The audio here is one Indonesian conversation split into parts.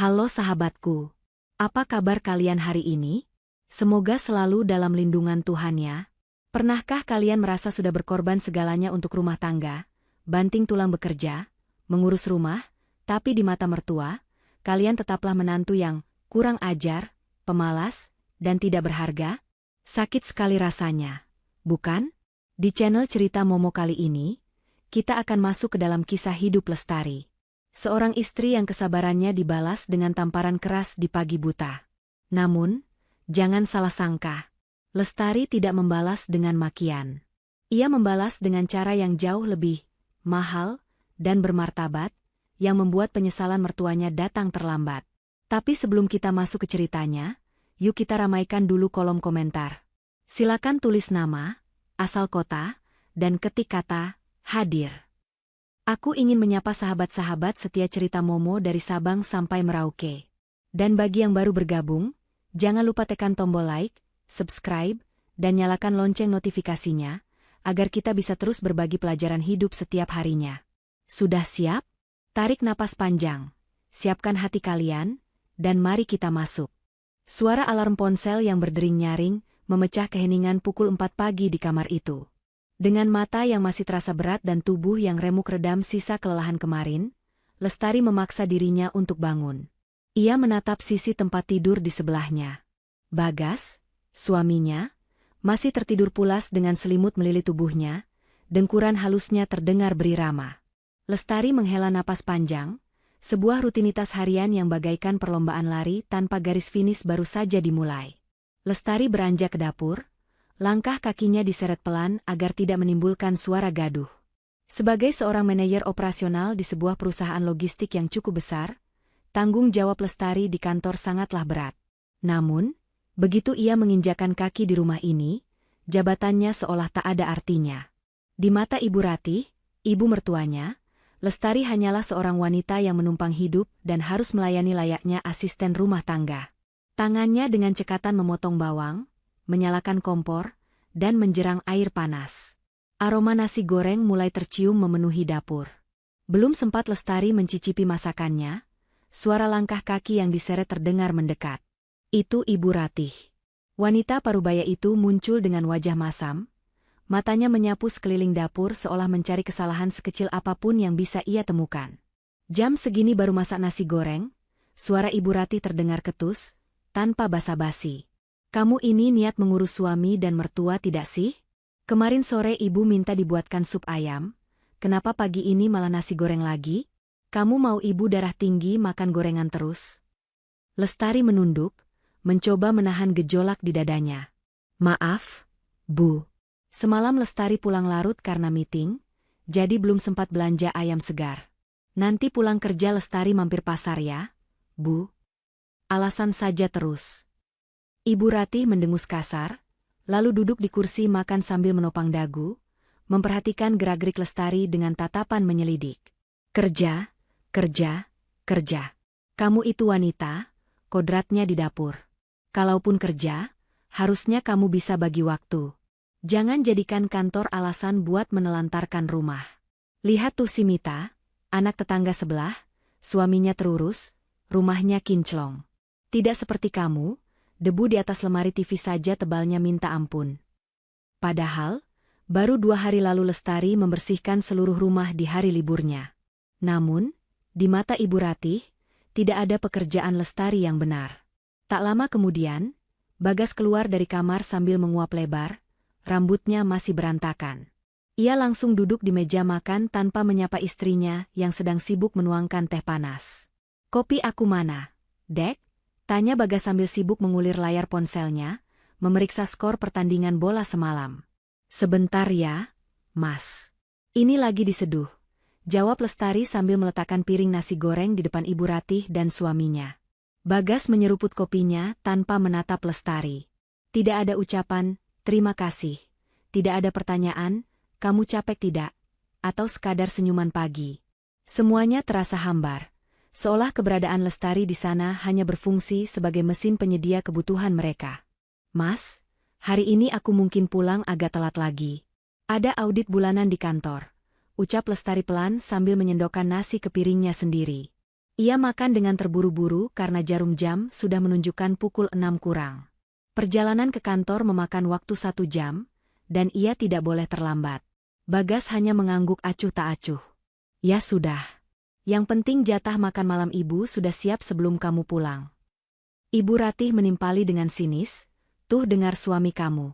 Halo sahabatku, apa kabar kalian hari ini? Semoga selalu dalam lindungan Tuhan ya. Pernahkah kalian merasa sudah berkorban segalanya untuk rumah tangga, banting tulang bekerja, mengurus rumah, tapi di mata mertua, kalian tetaplah menantu yang kurang ajar, pemalas, dan tidak berharga? Sakit sekali rasanya, bukan? Di channel Cerita Momo kali ini, kita akan masuk ke dalam kisah hidup Lestari. Seorang istri yang kesabarannya dibalas dengan tamparan keras di pagi buta. Namun, jangan salah sangka. Lestari tidak membalas dengan makian. Ia membalas dengan cara yang jauh lebih mahal dan bermartabat, yang membuat penyesalan mertuanya datang terlambat. Tapi sebelum kita masuk ke ceritanya, yuk kita ramaikan dulu kolom komentar. Silakan tulis nama, asal kota, dan ketik kata hadir. Aku ingin menyapa sahabat-sahabat setia Cerita Momo dari Sabang sampai Merauke. Dan bagi yang baru bergabung, jangan lupa tekan tombol like, subscribe, dan nyalakan lonceng notifikasinya, agar kita bisa terus berbagi pelajaran hidup setiap harinya. Sudah siap? Tarik napas panjang, siapkan hati kalian, dan mari kita masuk. Suara alarm ponsel yang berdering nyaring memecah keheningan pukul 4 pagi di kamar itu. Dengan mata yang masih terasa berat dan tubuh yang remuk redam sisa kelelahan kemarin, Lestari memaksa dirinya untuk bangun. Ia menatap sisi tempat tidur di sebelahnya. Bagas, suaminya, masih tertidur pulas dengan selimut melilit tubuhnya, dengkuran halusnya terdengar berirama. Lestari menghela napas panjang, sebuah rutinitas harian yang bagaikan perlombaan lari tanpa garis finish baru saja dimulai. Lestari beranjak ke dapur. Langkah kakinya diseret pelan agar tidak menimbulkan suara gaduh. Sebagai seorang manajer operasional di sebuah perusahaan logistik yang cukup besar, tanggung jawab Lestari di kantor sangatlah berat. Namun, begitu ia menginjakan kaki di rumah ini, jabatannya seolah tak ada artinya. Di mata Ibu Ratih, ibu mertuanya, Lestari hanyalah seorang wanita yang menumpang hidup dan harus melayani layaknya asisten rumah tangga. Tangannya dengan cekatan memotong bawang, menyalakan kompor, dan menjerang air panas. Aroma nasi goreng mulai tercium memenuhi dapur. Belum sempat Lestari mencicipi masakannya, suara langkah kaki yang diseret terdengar mendekat. Itu Ibu Ratih. Wanita parubaya itu muncul dengan wajah masam, matanya menyapu sekeliling dapur seolah mencari kesalahan sekecil apapun yang bisa ia temukan. Jam segini baru masak nasi goreng, suara Ibu Ratih terdengar ketus, tanpa basa-basi. Kamu ini niat mengurus suami dan mertua tidak sih? Kemarin sore ibu minta dibuatkan sup ayam, kenapa pagi ini malah nasi goreng lagi? Kamu mau ibu darah tinggi makan gorengan terus? Lestari menunduk, mencoba menahan gejolak di dadanya. Maaf, Bu. Semalam Lestari pulang larut karena meeting, jadi belum sempat belanja ayam segar. Nanti pulang kerja Lestari mampir pasar ya, Bu. Alasan saja terus. Ibu Ratih mendengus kasar, lalu duduk di kursi makan sambil menopang dagu, memperhatikan gerak-gerik Lestari dengan tatapan menyelidik. Kerja, kerja, kerja. Kamu itu wanita, kodratnya di dapur. Kalaupun kerja, harusnya kamu bisa bagi waktu. Jangan jadikan kantor alasan buat menelantarkan rumah. Lihat tuh si Mita, anak tetangga sebelah, suaminya terurus, rumahnya kinclong. Tidak seperti kamu, debu di atas lemari TV saja tebalnya minta ampun. Padahal, baru 2 hari lalu Lestari membersihkan seluruh rumah di hari liburnya. Namun, di mata Ibu Ratih, tidak ada pekerjaan Lestari yang benar. Tak lama kemudian, Bagas keluar dari kamar sambil menguap lebar, rambutnya masih berantakan. Ia langsung duduk di meja makan tanpa menyapa istrinya yang sedang sibuk menuangkan teh panas. Kopi aku mana, Dek? Tanya Bagas sambil sibuk mengulir layar ponselnya, memeriksa skor pertandingan bola semalam. Sebentar ya, Mas. Ini lagi diseduh, jawab Lestari sambil meletakkan piring nasi goreng di depan Ibu Ratih dan suaminya. Bagas menyeruput kopinya tanpa menatap Lestari. Tidak ada ucapan, terima kasih. Tidak ada pertanyaan, kamu capek tidak? Atau sekadar senyuman pagi. Semuanya terasa hambar. Seolah keberadaan Lestari di sana hanya berfungsi sebagai mesin penyedia kebutuhan mereka. Mas, hari ini aku mungkin pulang agak telat lagi. Ada audit bulanan di kantor, ucap Lestari pelan sambil menyendokkan nasi ke piringnya sendiri. Ia makan dengan terburu-buru karena jarum jam sudah menunjukkan pukul 6 kurang. Perjalanan ke kantor memakan waktu 1 jam, dan ia tidak boleh terlambat. Bagas hanya mengangguk acuh tak acuh. Ya sudah. Yang penting jatah makan malam ibu sudah siap sebelum kamu pulang. Ibu Ratih menimpali dengan sinis, tuh dengar suami kamu.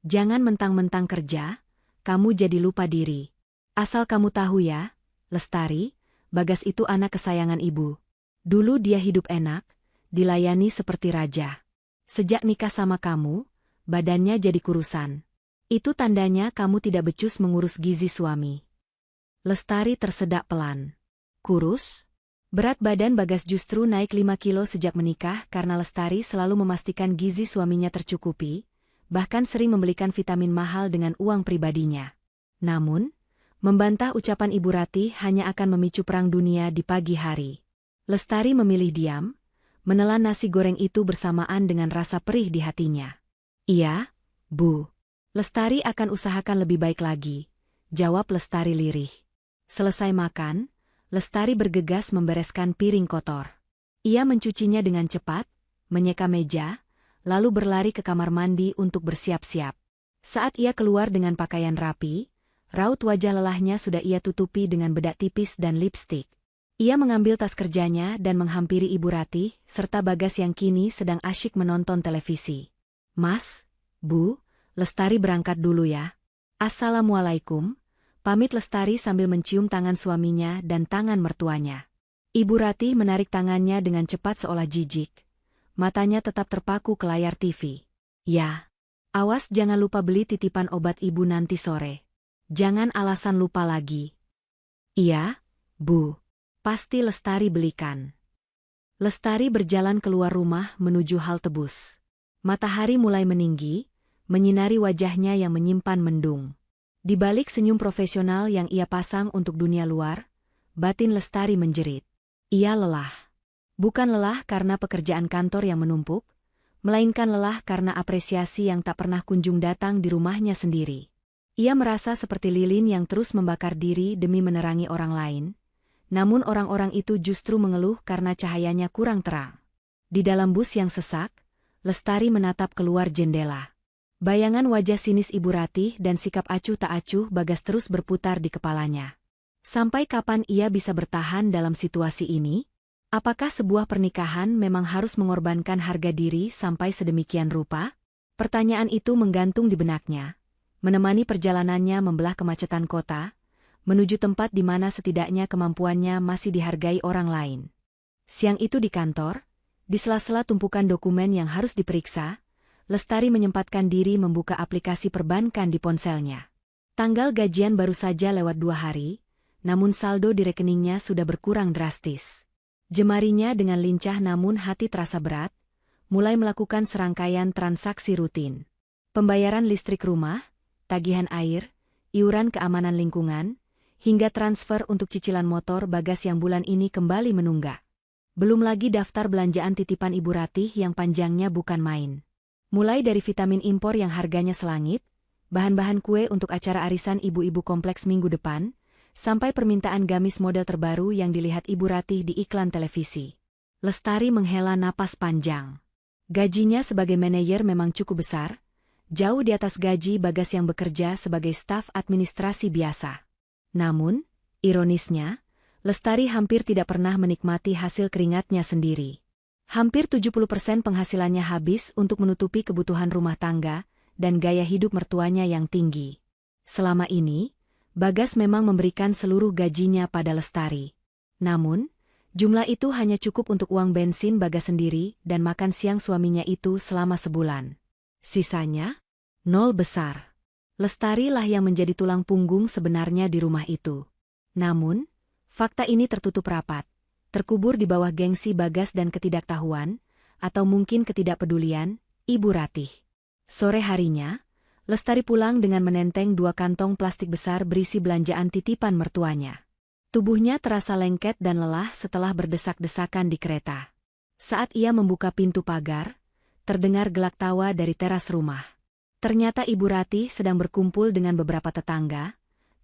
Jangan mentang-mentang kerja, kamu jadi lupa diri. Asal kamu tahu ya, Lestari, Bagas itu anak kesayangan ibu. Dulu dia hidup enak, dilayani seperti raja. Sejak nikah sama kamu, badannya jadi kurusan. Itu tandanya kamu tidak becus mengurus gizi suami. Lestari tersedak pelan. Kurus? Berat badan Bagas justru naik 5 kilo sejak menikah karena Lestari selalu memastikan gizi suaminya tercukupi, bahkan sering membelikan vitamin mahal dengan uang pribadinya. Namun, membantah ucapan Ibu Ratih hanya akan memicu perang dunia di pagi hari. Lestari memilih diam, menelan nasi goreng itu bersamaan dengan rasa perih di hatinya. Iya, Bu. Lestari akan usahakan lebih baik lagi, jawab Lestari lirih. Selesai makan, Lestari bergegas membereskan piring kotor. Ia mencucinya dengan cepat, menyeka meja, lalu berlari ke kamar mandi untuk bersiap-siap. Saat ia keluar dengan pakaian rapi, raut wajah lelahnya sudah ia tutupi dengan bedak tipis dan lipstik. Ia mengambil tas kerjanya dan menghampiri Ibu Ratih, serta Bagas yang kini sedang asyik menonton televisi. Mas, Bu, Lestari berangkat dulu ya. Assalamualaikum, pamit Lestari sambil mencium tangan suaminya dan tangan mertuanya. Ibu Ratih menarik tangannya dengan cepat seolah jijik. Matanya tetap terpaku ke layar TV. Ya, awas jangan lupa beli titipan obat ibu nanti sore. Jangan alasan lupa lagi. Iya, Bu. Pasti Lestari belikan. Lestari berjalan keluar rumah menuju halte bus. Matahari mulai meninggi, menyinari wajahnya yang menyimpan mendung. Di balik senyum profesional yang ia pasang untuk dunia luar, batin Lestari menjerit. Ia lelah. Bukan lelah karena pekerjaan kantor yang menumpuk, melainkan lelah karena apresiasi yang tak pernah kunjung datang di rumahnya sendiri. Ia merasa seperti lilin yang terus membakar diri demi menerangi orang lain, namun orang-orang itu justru mengeluh karena cahayanya kurang terang. Di dalam bus yang sesak, Lestari menatap keluar jendela. Bayangan wajah sinis Ibu Ratih dan sikap acuh tak acuh Bagas terus berputar di kepalanya. Sampai kapan ia bisa bertahan dalam situasi ini? Apakah sebuah pernikahan memang harus mengorbankan harga diri sampai sedemikian rupa? Pertanyaan itu menggantung di benaknya, menemani perjalanannya membelah kemacetan kota, menuju tempat di mana setidaknya kemampuannya masih dihargai orang lain. Siang itu di kantor, di sela-sela tumpukan dokumen yang harus diperiksa, Lestari menyempatkan diri membuka aplikasi perbankan di ponselnya. Tanggal gajian baru saja lewat 2 hari, namun saldo di rekeningnya sudah berkurang drastis. Jemarinya dengan lincah namun hati terasa berat, mulai melakukan serangkaian transaksi rutin. Pembayaran listrik rumah, tagihan air, iuran keamanan lingkungan, hingga transfer untuk cicilan motor Bagas yang bulan ini kembali menunggak. Belum lagi daftar belanjaan titipan Ibu Ratih yang panjangnya bukan main. Mulai dari vitamin impor yang harganya selangit, bahan-bahan kue untuk acara arisan ibu-ibu kompleks minggu depan, sampai permintaan gamis model terbaru yang dilihat Ibu Ratih di iklan televisi. Lestari menghela napas panjang. Gajinya sebagai manajer memang cukup besar, jauh di atas gaji Bagas yang bekerja sebagai staf administrasi biasa. Namun, ironisnya, Lestari hampir tidak pernah menikmati hasil keringatnya sendiri. Hampir 70% penghasilannya habis untuk menutupi kebutuhan rumah tangga dan gaya hidup mertuanya yang tinggi. Selama ini, Bagas memang memberikan seluruh gajinya pada Lestari. Namun, jumlah itu hanya cukup untuk uang bensin Bagas sendiri dan makan siang suaminya itu selama sebulan. Sisanya, nol besar. Lestari lah yang menjadi tulang punggung sebenarnya di rumah itu. Namun, fakta ini tertutup rapat, terkubur di bawah gengsi Bagas dan ketidaktahuan, atau mungkin ketidakpedulian, Ibu Ratih. Sore harinya, Lestari pulang dengan menenteng 2 kantong plastik besar berisi belanjaan titipan mertuanya. Tubuhnya terasa lengket dan lelah setelah berdesak-desakan di kereta. Saat ia membuka pintu pagar, terdengar gelak tawa dari teras rumah. Ternyata Ibu Ratih sedang berkumpul dengan beberapa tetangga,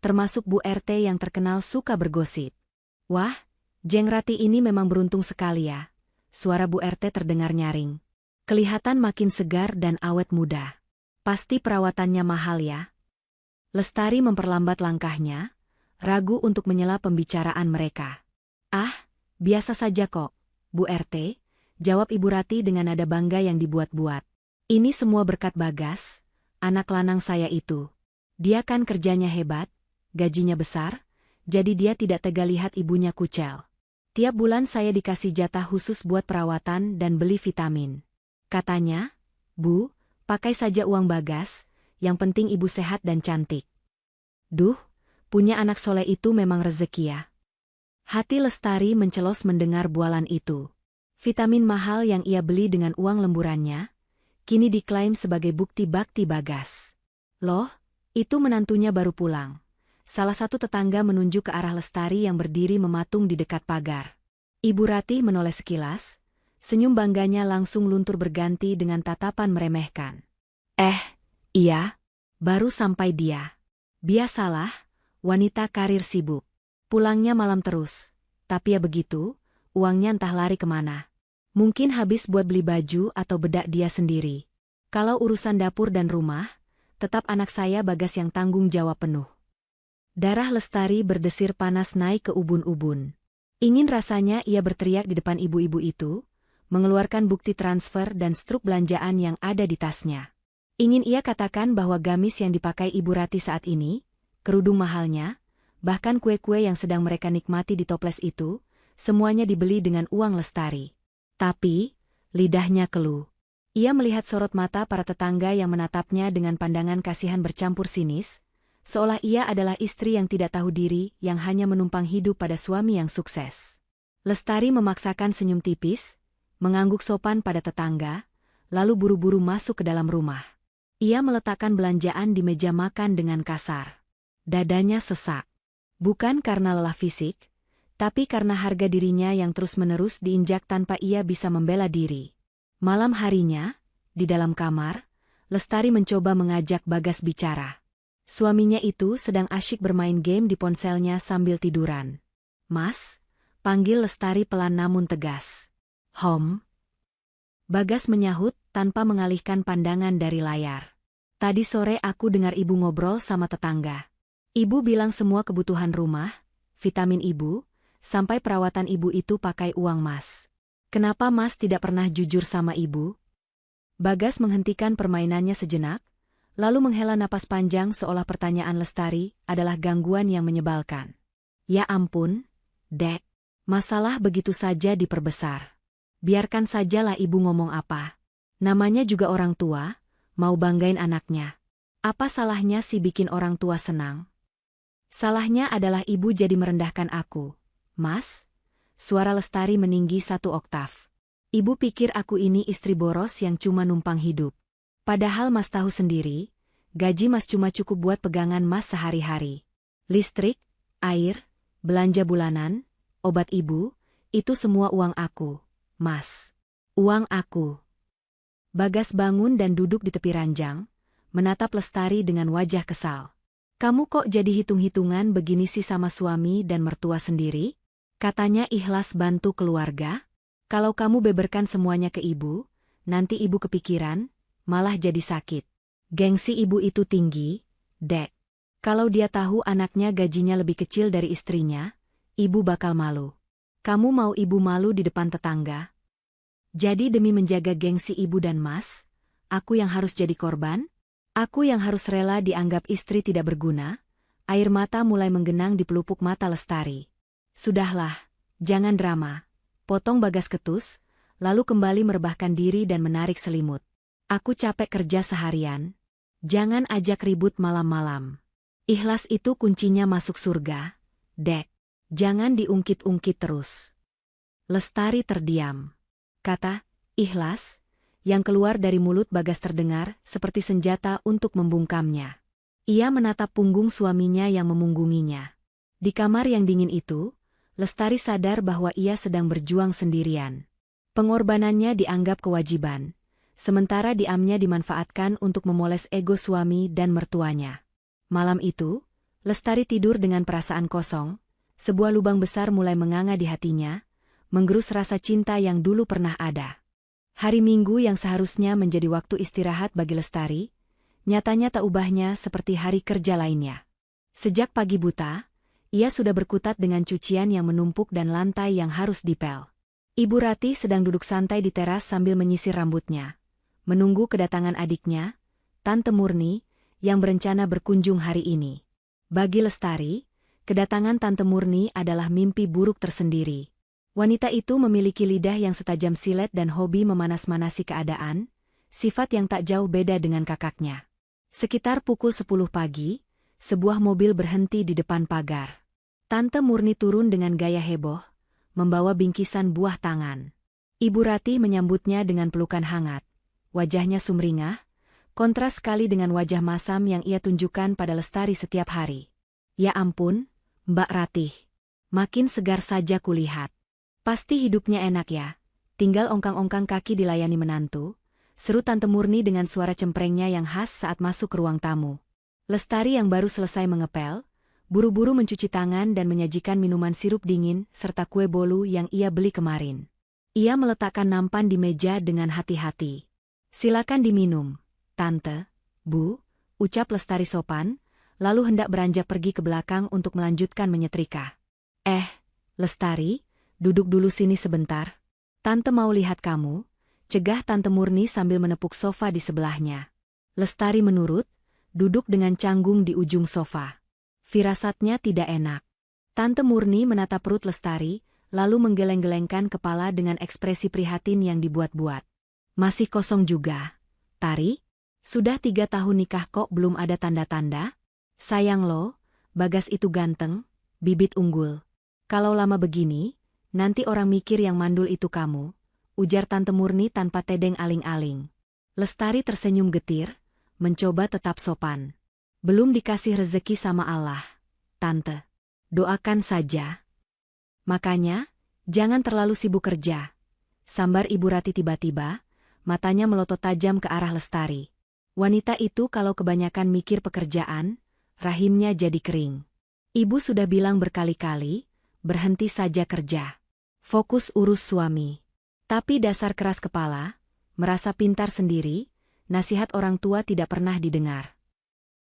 termasuk Bu RT yang terkenal suka bergosip. Wah, Jeng Rati ini memang beruntung sekali ya. Suara Bu RT terdengar nyaring. Kelihatan makin segar dan awet muda. Pasti perawatannya mahal ya. Lestari memperlambat langkahnya, ragu untuk menyela pembicaraan mereka. Ah, biasa saja kok, Bu RT, jawab Ibu Rati dengan nada bangga yang dibuat-buat. Ini semua berkat Bagas, anak lanang saya itu. Dia kan kerjanya hebat, gajinya besar, jadi dia tidak tega lihat ibunya kucel. Tiap bulan saya dikasih jatah khusus buat perawatan dan beli vitamin. Katanya, Bu, pakai saja uang Bagas, yang penting ibu sehat dan cantik. Duh, punya anak soleh itu memang rezeki ya. Hati Lestari mencelos mendengar bualan itu. Vitamin mahal yang ia beli dengan uang lemburannya, kini diklaim sebagai bukti bakti Bagas. Loh, itu menantunya baru pulang. Salah satu tetangga menunjuk ke arah Lestari yang berdiri mematung di dekat pagar. Ibu Ratih menoleh sekilas, senyum bangganya langsung luntur berganti dengan tatapan meremehkan. Iya, baru sampai dia. Biasalah, wanita karir sibuk. Pulangnya malam terus, tapi ya begitu, uangnya entah lari kemana. Mungkin habis buat beli baju atau bedak dia sendiri. Kalau urusan dapur dan rumah, tetap anak saya Bagas yang tanggung jawab penuh. Darah Lestari berdesir panas naik ke ubun-ubun. Ingin rasanya ia berteriak di depan ibu-ibu itu, mengeluarkan bukti transfer dan struk belanjaan yang ada di tasnya. Ingin ia katakan bahwa gamis yang dipakai Ibu Rati saat ini, kerudung mahalnya, bahkan kue-kue yang sedang mereka nikmati di toples itu, semuanya dibeli dengan uang Lestari. Tapi, lidahnya keluh. Ia melihat sorot mata para tetangga yang menatapnya dengan pandangan kasihan bercampur sinis, seolah ia adalah istri yang tidak tahu diri yang hanya menumpang hidup pada suami yang sukses. Lestari memaksakan senyum tipis, mengangguk sopan pada tetangga, lalu buru-buru masuk ke dalam rumah. Ia meletakkan belanjaan di meja makan dengan kasar. Dadanya sesak. Bukan karena lelah fisik, tapi karena harga dirinya yang terus-menerus diinjak tanpa ia bisa membela diri. Malam harinya, di dalam kamar, Lestari mencoba mengajak Bagas bicara. Suaminya itu sedang asyik bermain game di ponselnya sambil tiduran. Mas, panggil Lestari pelan namun tegas. Hom. Bagas menyahut tanpa mengalihkan pandangan dari layar. Tadi sore aku dengar ibu ngobrol sama tetangga. Ibu bilang semua kebutuhan rumah, vitamin ibu, sampai perawatan ibu itu pakai uang mas. Kenapa mas tidak pernah jujur sama ibu? Bagas menghentikan permainannya sejenak, lalu menghela napas panjang seolah pertanyaan Lestari adalah gangguan yang menyebalkan. Ya ampun, Dek, masalah begitu saja diperbesar. Biarkan sajalah ibu ngomong apa. Namanya juga orang tua, mau banggain anaknya. Apa salahnya sih bikin orang tua senang? Salahnya adalah ibu jadi merendahkan aku. Mas, suara Lestari meninggi 1 oktav. Ibu pikir aku ini istri boros yang cuma numpang hidup. Padahal mas tahu sendiri, gaji mas cuma cukup buat pegangan mas sehari-hari. Listrik, air, belanja bulanan, obat ibu, itu semua uang aku, mas. Uang aku. Bagas bangun dan duduk di tepi ranjang, menatap Lestari dengan wajah kesal. Kamu kok jadi hitung-hitungan begini sih sama suami dan mertua sendiri? Katanya ikhlas bantu keluarga. Kalau kamu beberkan semuanya ke ibu, nanti ibu kepikiran, malah jadi sakit. Gengsi ibu itu tinggi, Dek. Kalau dia tahu anaknya gajinya lebih kecil dari istrinya, ibu bakal malu. Kamu mau ibu malu di depan tetangga? Jadi demi menjaga gengsi ibu dan mas, aku yang harus jadi korban? Aku yang harus rela dianggap istri tidak berguna? Air mata mulai menggenang di pelupuk mata Lestari. Sudahlah, jangan drama. Potong Bagas ketus, lalu kembali merebahkan diri dan menarik selimut. Aku capek kerja seharian. Jangan ajak ribut malam-malam. Ikhlas itu kuncinya masuk surga. Dek, jangan diungkit-ungkit terus. Lestari terdiam. Kata, ikhlas, yang keluar dari mulut Bagas terdengar seperti senjata untuk membungkamnya. Ia menatap punggung suaminya yang memunggunginya. Di kamar yang dingin itu, Lestari sadar bahwa ia sedang berjuang sendirian. Pengorbanannya dianggap kewajiban. Sementara diamnya dimanfaatkan untuk memoles ego suami dan mertuanya. Malam itu, Lestari tidur dengan perasaan kosong, sebuah lubang besar mulai menganga di hatinya, menggerus rasa cinta yang dulu pernah ada. Hari Minggu yang seharusnya menjadi waktu istirahat bagi Lestari, nyatanya tak ubahnya seperti hari kerja lainnya. Sejak pagi buta, ia sudah berkutat dengan cucian yang menumpuk dan lantai yang harus dipel. Ibu Ratih sedang duduk santai di teras sambil menyisir rambutnya, menunggu kedatangan adiknya, Tante Murni, yang berencana berkunjung hari ini. Bagi Lestari, kedatangan Tante Murni adalah mimpi buruk tersendiri. Wanita itu memiliki lidah yang setajam silet dan hobi memanas-manasi keadaan, sifat yang tak jauh beda dengan kakaknya. Sekitar pukul 10 pagi, sebuah mobil berhenti di depan pagar. Tante Murni turun dengan gaya heboh, membawa bingkisan buah tangan. Ibu Ratih menyambutnya dengan pelukan hangat. Wajahnya sumringah, kontras sekali dengan wajah masam yang ia tunjukkan pada Lestari setiap hari. Ya ampun, Mbak Ratih. Makin segar saja kulihat. Pasti hidupnya enak ya, tinggal ongkang-ongkang kaki dilayani menantu, seru Tante Murni dengan suara cemprengnya yang khas saat masuk ke ruang tamu. Lestari yang baru selesai mengepel, buru-buru mencuci tangan dan menyajikan minuman sirup dingin serta kue bolu yang ia beli kemarin. Ia meletakkan nampan di meja dengan hati-hati. Silakan diminum, Tante, Bu, ucap Lestari sopan, lalu hendak beranjak pergi ke belakang untuk melanjutkan menyetrika. Lestari, duduk dulu sini sebentar. Tante mau lihat kamu, cegah Tante Murni sambil menepuk sofa di sebelahnya. Lestari menurut, duduk dengan canggung di ujung sofa. Firasatnya tidak enak. Tante Murni menatap perut Lestari, lalu menggeleng-gelengkan kepala dengan ekspresi prihatin yang dibuat-buat. Masih kosong juga, Tari? Sudah 3 tahun nikah kok belum ada tanda-tanda? Sayang lo, Bagas itu ganteng, bibit unggul. Kalau lama begini, nanti orang mikir yang mandul itu kamu, ujar Tante Murni tanpa tedeng aling-aling. Lestari tersenyum getir, mencoba tetap sopan. Belum dikasih rezeki sama Allah, Tante. Doakan saja. Makanya, jangan terlalu sibuk kerja. Sambar Ibu Ratih tiba-tiba, matanya melotot tajam ke arah Lestari. Wanita itu kalau kebanyakan mikir pekerjaan, rahimnya jadi kering. Ibu sudah bilang berkali-kali, berhenti saja kerja. Fokus urus suami. Tapi dasar keras kepala, merasa pintar sendiri, nasihat orang tua tidak pernah didengar.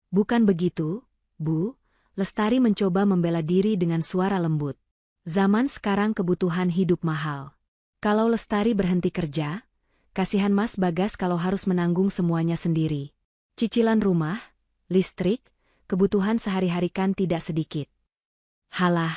Bukan begitu, Bu, Lestari mencoba membela diri dengan suara lembut. Zaman sekarang kebutuhan hidup mahal. Kalau Lestari berhenti kerja, kasihan Mas Bagas kalau harus menanggung semuanya sendiri. Cicilan rumah, listrik, kebutuhan sehari-hari kan tidak sedikit. Halah,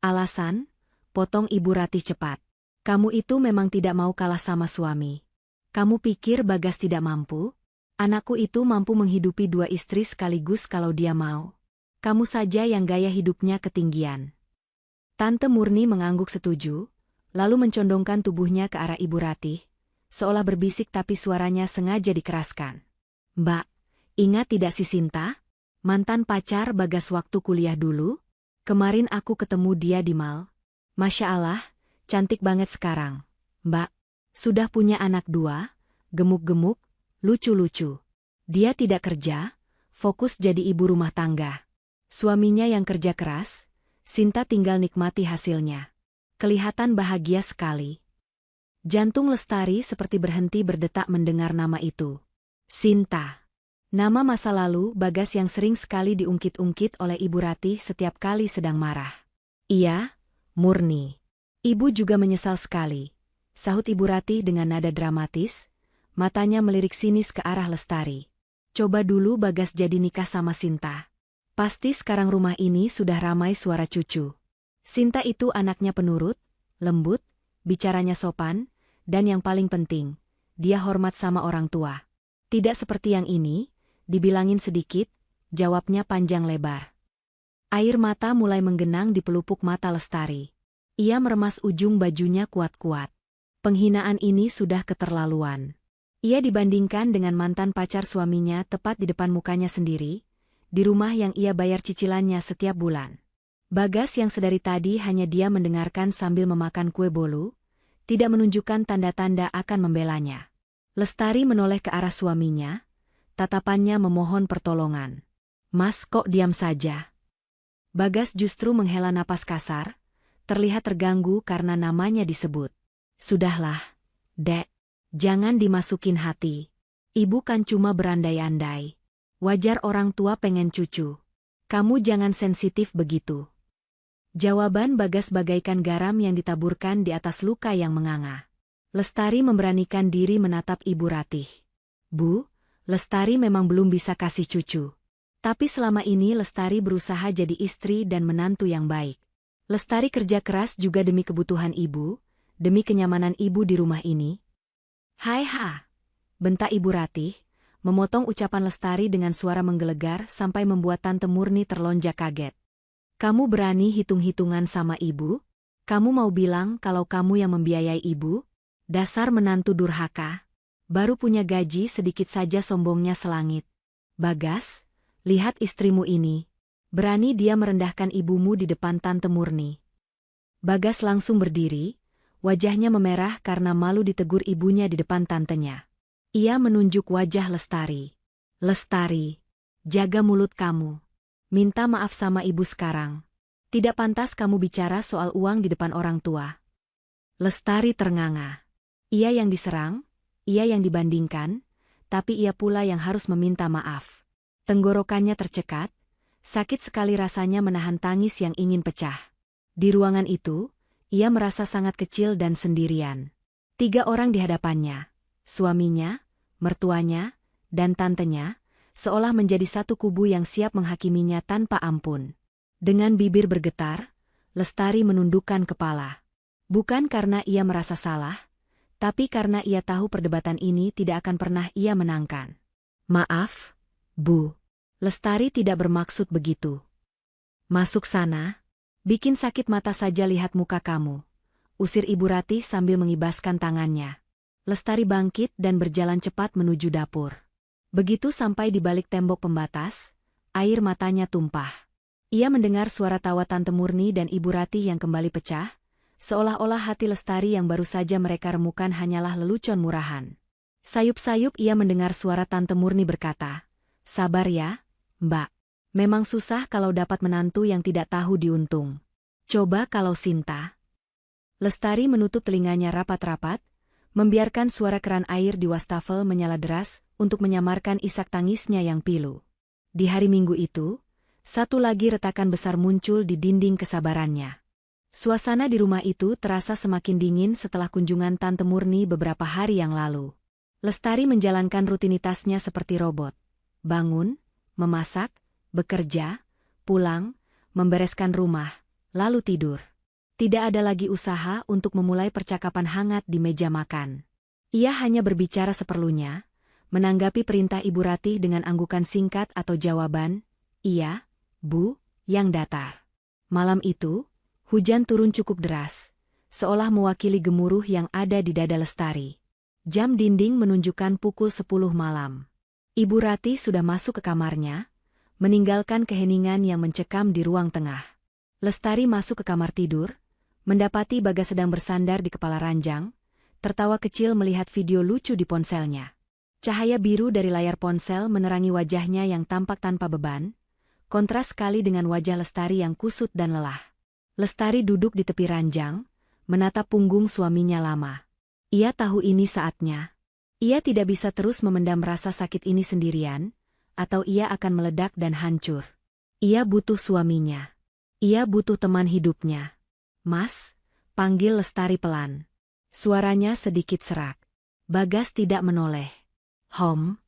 alasan, potong Ibu Ratih cepat. Kamu itu memang tidak mau kalah sama suami. Kamu pikir Bagas tidak mampu? Anakku itu mampu menghidupi 2 istri sekaligus kalau dia mau. Kamu saja yang gaya hidupnya ketinggian. Tante Murni mengangguk setuju, lalu mencondongkan tubuhnya ke arah Ibu Ratih, seolah berbisik tapi suaranya sengaja dikeraskan. Mbak, ingat tidak si Sinta? Mantan pacar Bagas waktu kuliah dulu? Kemarin aku ketemu dia di mal. Masya Allah, cantik banget sekarang. Mbak, sudah punya anak 2, gemuk-gemuk, lucu-lucu. Dia tidak kerja, fokus jadi ibu rumah tangga. Suaminya yang kerja keras, Sinta tinggal nikmati hasilnya. Kelihatan bahagia sekali. Jantung Lestari seperti berhenti berdetak mendengar nama itu. Sinta. Nama masa lalu Bagas yang sering sekali diungkit-ungkit oleh Ibu Ratih setiap kali sedang marah. Iya, Murni. Ibu juga menyesal sekali, sahut Ibu Ratih dengan nada dramatis, matanya melirik sinis ke arah Lestari. Coba dulu Bagas jadi nikah sama Sinta. Pasti sekarang rumah ini sudah ramai suara cucu. Sinta itu anaknya penurut, lembut, bicaranya sopan, dan yang paling penting, dia hormat sama orang tua. Tidak seperti yang ini, dibilangin sedikit, jawabnya panjang lebar. Air mata mulai menggenang di pelupuk mata Lestari. Ia meremas ujung bajunya kuat-kuat. Penghinaan ini sudah keterlaluan. Ia dibandingkan dengan mantan pacar suaminya tepat di depan mukanya sendiri, di rumah yang ia bayar cicilannya setiap bulan. Bagas yang sedari tadi hanya dia mendengarkan sambil memakan kue bolu, tidak menunjukkan tanda-tanda akan membelanya. Lestari menoleh ke arah suaminya, tatapannya memohon pertolongan. Mas kok diam saja? Bagas justru menghela napas kasar, terlihat terganggu karena namanya disebut. Sudahlah, Dek. Jangan dimasukin hati. Ibu kan cuma berandai-andai. Wajar orang tua pengen cucu. Kamu jangan sensitif begitu. Jawaban Bagas bagaikan garam yang ditaburkan di atas luka yang menganga. Lestari memberanikan diri menatap Ibu Ratih. Bu, Lestari memang belum bisa kasih cucu. Tapi selama ini Lestari berusaha jadi istri dan menantu yang baik. Lestari kerja keras juga demi kebutuhan ibu, demi kenyamanan ibu di rumah ini. Hai ha, bentak Ibu Ratih, memotong ucapan Lestari dengan suara menggelegar sampai membuat Tante Murni terlonjak kaget. Kamu berani hitung-hitungan sama ibu? Kamu mau bilang kalau kamu yang membiayai ibu? Dasar menantu durhaka. Baru punya gaji sedikit saja sombongnya selangit. Bagas, lihat istrimu ini. Berani dia merendahkan ibumu di depan Tante Murni. Bagas langsung berdiri, wajahnya memerah karena malu ditegur ibunya di depan tantenya. Ia menunjuk wajah Lestari. Lestari, jaga mulut kamu. Minta maaf sama ibu sekarang. Tidak pantas kamu bicara soal uang di depan orang tua. Lestari ternganga. Ia yang diserang, ia yang dibandingkan, tapi ia pula yang harus meminta maaf. Tenggorokannya tercekat, sakit sekali rasanya menahan tangis yang ingin pecah. Di ruangan itu, ia merasa sangat kecil dan sendirian. 3 orang di hadapannya, suaminya, mertuanya, dan tantenya, seolah menjadi satu kubu yang siap menghakiminya tanpa ampun. Dengan bibir bergetar, Lestari menundukkan kepala. Bukan karena ia merasa salah, tapi karena ia tahu perdebatan ini tidak akan pernah ia menangkan. Maaf, Bu. Lestari tidak bermaksud begitu. Masuk sana. Bikin sakit mata saja lihat muka kamu. Usir Ibu Ratih sambil mengibaskan tangannya. Lestari bangkit dan berjalan cepat menuju dapur. Begitu sampai di balik tembok pembatas, air matanya tumpah. Ia mendengar suara tawa Tante Murni dan Ibu Ratih yang kembali pecah, seolah-olah hati Lestari yang baru saja mereka remukan hanyalah lelucon murahan. Sayup-sayup ia mendengar suara Tante Murni berkata, "Sabar ya, Mbak. Memang susah kalau dapat menantu yang tidak tahu diuntung. Coba kalau Sinta." Lestari menutup telinganya rapat-rapat, membiarkan suara keran air di wastafel menyala deras untuk menyamarkan isak tangisnya yang pilu. Di hari Minggu itu, satu lagi retakan besar muncul di dinding kesabarannya. Suasana di rumah itu terasa semakin dingin setelah kunjungan Tante Murni beberapa hari yang lalu. Lestari menjalankan rutinitasnya seperti robot. Bangun, memasak, bekerja, pulang, membereskan rumah, lalu tidur. Tidak ada lagi usaha untuk memulai percakapan hangat di meja makan. Ia hanya berbicara seperlunya, menanggapi perintah Ibu Ratih dengan anggukan singkat atau jawaban, "Iya, Bu," yang datar. Malam itu, hujan turun cukup deras, seolah mewakili gemuruh yang ada di dada Lestari. Jam dinding menunjukkan pukul 10 malam. Ibu Ratih sudah masuk ke kamarnya, meninggalkan keheningan yang mencekam di ruang tengah. Lestari masuk ke kamar tidur, mendapati Bagas sedang bersandar di kepala ranjang, tertawa kecil melihat video lucu di ponselnya. Cahaya biru dari layar ponsel menerangi wajahnya yang tampak tanpa beban, kontras sekali dengan wajah Lestari yang kusut dan lelah. Lestari duduk di tepi ranjang, menatap punggung suaminya lama. Ia tahu ini saatnya. Ia tidak bisa terus memendam rasa sakit ini sendirian, atau ia akan meledak dan hancur. Ia butuh suaminya. Ia butuh teman hidupnya. "Mas," panggil Lestari pelan. Suaranya sedikit serak. Bagas tidak menoleh. "Hom?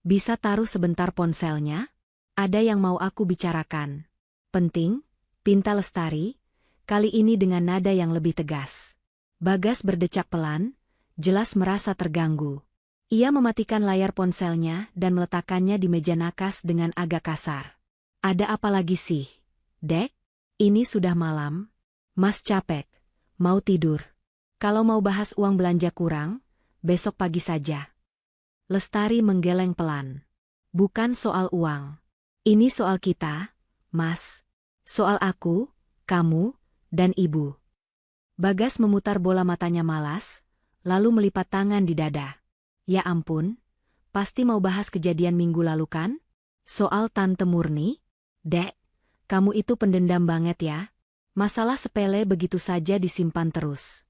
Bisa taruh sebentar ponselnya? Ada yang mau aku bicarakan." "Penting?" pinta Lestari, kali ini dengan nada yang lebih tegas. Bagas berdecak pelan, jelas merasa terganggu. Ia mematikan layar ponselnya dan meletakkannya di meja nakas dengan agak kasar. "Ada apa lagi sih, Dek? Ini sudah malam. Mas capek, mau tidur. Kalau mau bahas uang belanja kurang, besok pagi saja." Lestari menggeleng pelan. "Bukan soal uang. Ini soal kita, Mas. Soal aku, kamu, dan Ibu." Bagas memutar bola matanya malas, lalu melipat tangan di dada. "Ya ampun, pasti mau bahas kejadian minggu lalu kan? Soal Tante Murni? Dek, Kamu itu pendendam banget ya. Masalah sepele begitu saja disimpan terus.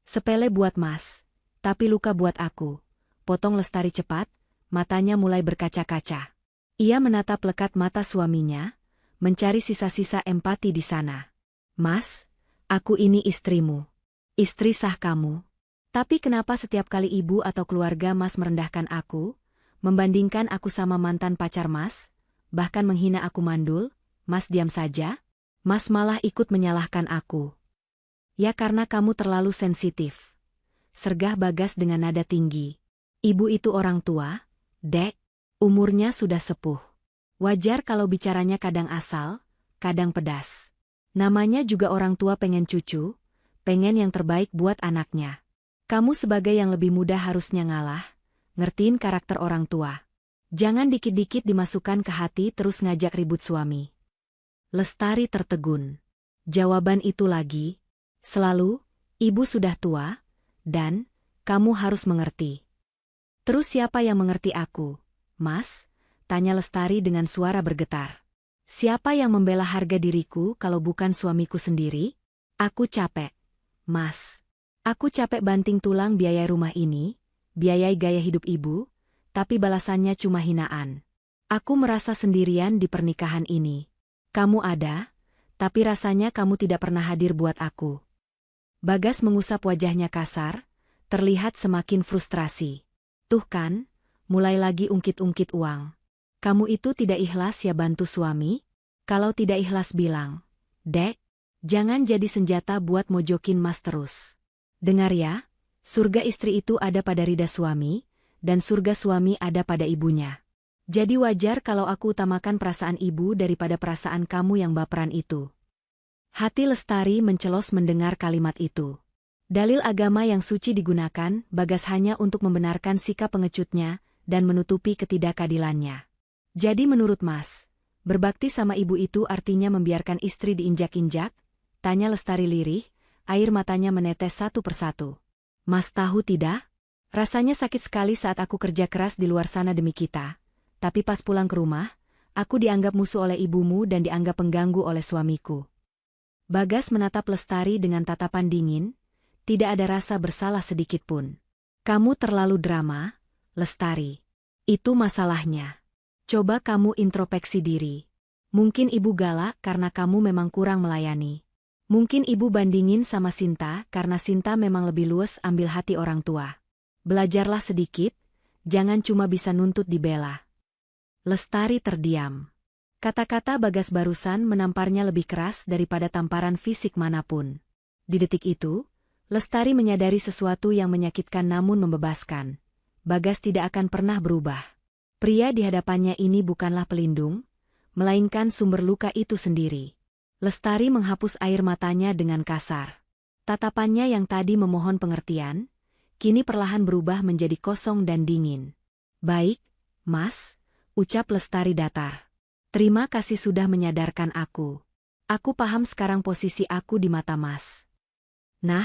Sepele buat Mas, tapi luka buat aku. Potong Lestari cepat, matanya mulai berkaca-kaca. Ia menatap lekat mata suaminya, mencari sisa-sisa empati di sana. Mas, aku ini istrimu. Istri sah kamu. Tapi kenapa setiap kali ibu atau keluarga Mas merendahkan aku, membandingkan aku sama mantan pacar Mas, bahkan menghina aku mandul, Mas diam saja? Mas malah ikut menyalahkan aku. Ya karena kamu terlalu sensitif. Sergah Bagas dengan nada tinggi. Ibu itu orang tua, Dek. Umurnya sudah sepuh. Wajar kalau bicaranya kadang asal, kadang pedas. Namanya juga orang tua pengen cucu, pengen yang terbaik buat anaknya. Kamu sebagai yang lebih muda harusnya ngalah, ngertiin karakter orang tua. Jangan dikit-dikit dimasukkan ke hati terus ngajak ribut suami. Lestari tertegun. Jawaban itu lagi. Selalu, ibu sudah tua, dan kamu harus mengerti. Terus siapa yang mengerti aku, Mas? Tanya Lestari dengan suara bergetar. Siapa yang membela harga diriku kalau bukan suamiku sendiri? Aku capek, Mas. Aku capek banting tulang biaya rumah ini, biayai gaya hidup ibu, tapi balasannya cuma hinaan. Aku merasa sendirian di pernikahan ini. Kamu ada, tapi rasanya kamu tidak pernah hadir buat aku. Bagas mengusap wajahnya kasar, terlihat semakin frustrasi. Tuh kan, mulai lagi ungkit-ungkit uang. Kamu itu tidak ikhlas ya bantu suami? Kalau tidak ikhlas bilang, Dek, jangan jadi senjata buat mojokin Mas terus. Dengar ya, surga istri itu ada pada ridha suami, dan surga suami ada pada ibunya. Jadi wajar kalau aku utamakan perasaan ibu daripada perasaan kamu yang baperan itu. Hati Lestari mencelos mendengar kalimat itu. Dalil agama yang suci digunakan, Bagas hanya untuk membenarkan sikap pengecutnya dan menutupi ketidakadilannya. Jadi menurut Mas, berbakti sama ibu itu artinya membiarkan istri diinjak-injak? Tanya Lestari lirih, air matanya menetes satu persatu. Mas tahu tidak? Rasanya sakit sekali saat aku kerja keras di luar sana demi kita. Tapi pas pulang ke rumah, aku dianggap musuh oleh ibumu dan dianggap pengganggu oleh suamiku. Bagas menatap Lestari dengan tatapan dingin, tidak ada rasa bersalah sedikit pun. Kamu terlalu drama, Lestari. Itu masalahnya. Coba kamu introspeksi diri. Mungkin ibu galak karena kamu memang kurang melayani. Mungkin ibu bandingin sama Sinta karena Sinta memang lebih luas ambil hati orang tua. Belajarlah sedikit, jangan cuma bisa nuntut dibela. Lestari terdiam. Kata-kata Bagas barusan menamparnya lebih keras daripada tamparan fisik manapun. Di detik itu, Lestari menyadari sesuatu yang menyakitkan namun membebaskan. Bagas tidak akan pernah berubah. Pria di hadapannya ini bukanlah pelindung, melainkan sumber luka itu sendiri. Lestari menghapus air matanya dengan kasar. Tatapannya yang tadi memohon pengertian, kini perlahan berubah menjadi kosong dan dingin. Baik, Mas, ucap Lestari datar. Terima kasih sudah menyadarkan aku. Aku paham sekarang posisi aku di mata Mas. Nah,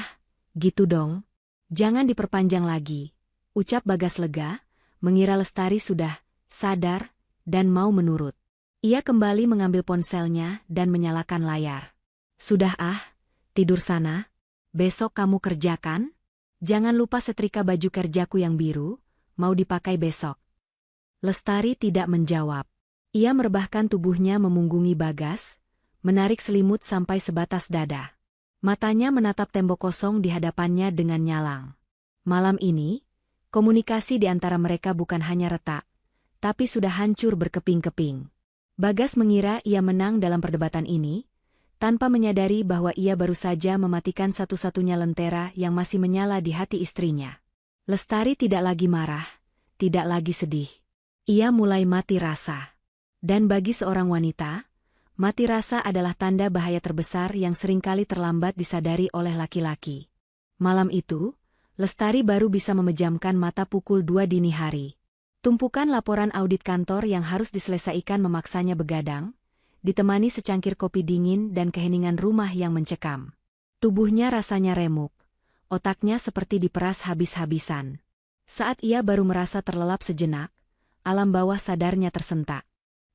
gitu dong. Jangan diperpanjang lagi, ucap Bagas lega, mengira Lestari sudah sadar dan mau menurut. Ia kembali mengambil ponselnya dan menyalakan layar. Sudah tidur sana. Besok kamu kerjakan? Jangan lupa setrika baju kerjaku yang biru, mau dipakai besok. Lestari tidak menjawab. Ia merebahkan tubuhnya memunggungi Bagas, menarik selimut sampai sebatas dada. Matanya menatap tembok kosong di hadapannya dengan nyalang. Malam ini, komunikasi di antara mereka bukan hanya retak, tapi sudah hancur berkeping-keping. Bagas mengira ia menang dalam perdebatan ini, tanpa menyadari bahwa ia baru saja mematikan satu-satunya lentera yang masih menyala di hati istrinya. Lestari tidak lagi marah, tidak lagi sedih. Ia mulai mati rasa. Dan bagi seorang wanita, mati rasa adalah tanda bahaya terbesar yang seringkali terlambat disadari oleh laki-laki. Malam itu, Lestari baru bisa memejamkan mata pukul 2 dini hari. Tumpukan laporan audit kantor yang harus diselesaikan memaksanya begadang, ditemani secangkir kopi dingin dan keheningan rumah yang mencekam. Tubuhnya rasanya remuk, otaknya seperti diperas habis-habisan. Saat ia baru merasa terlelap sejenak, alam bawah sadarnya tersentak.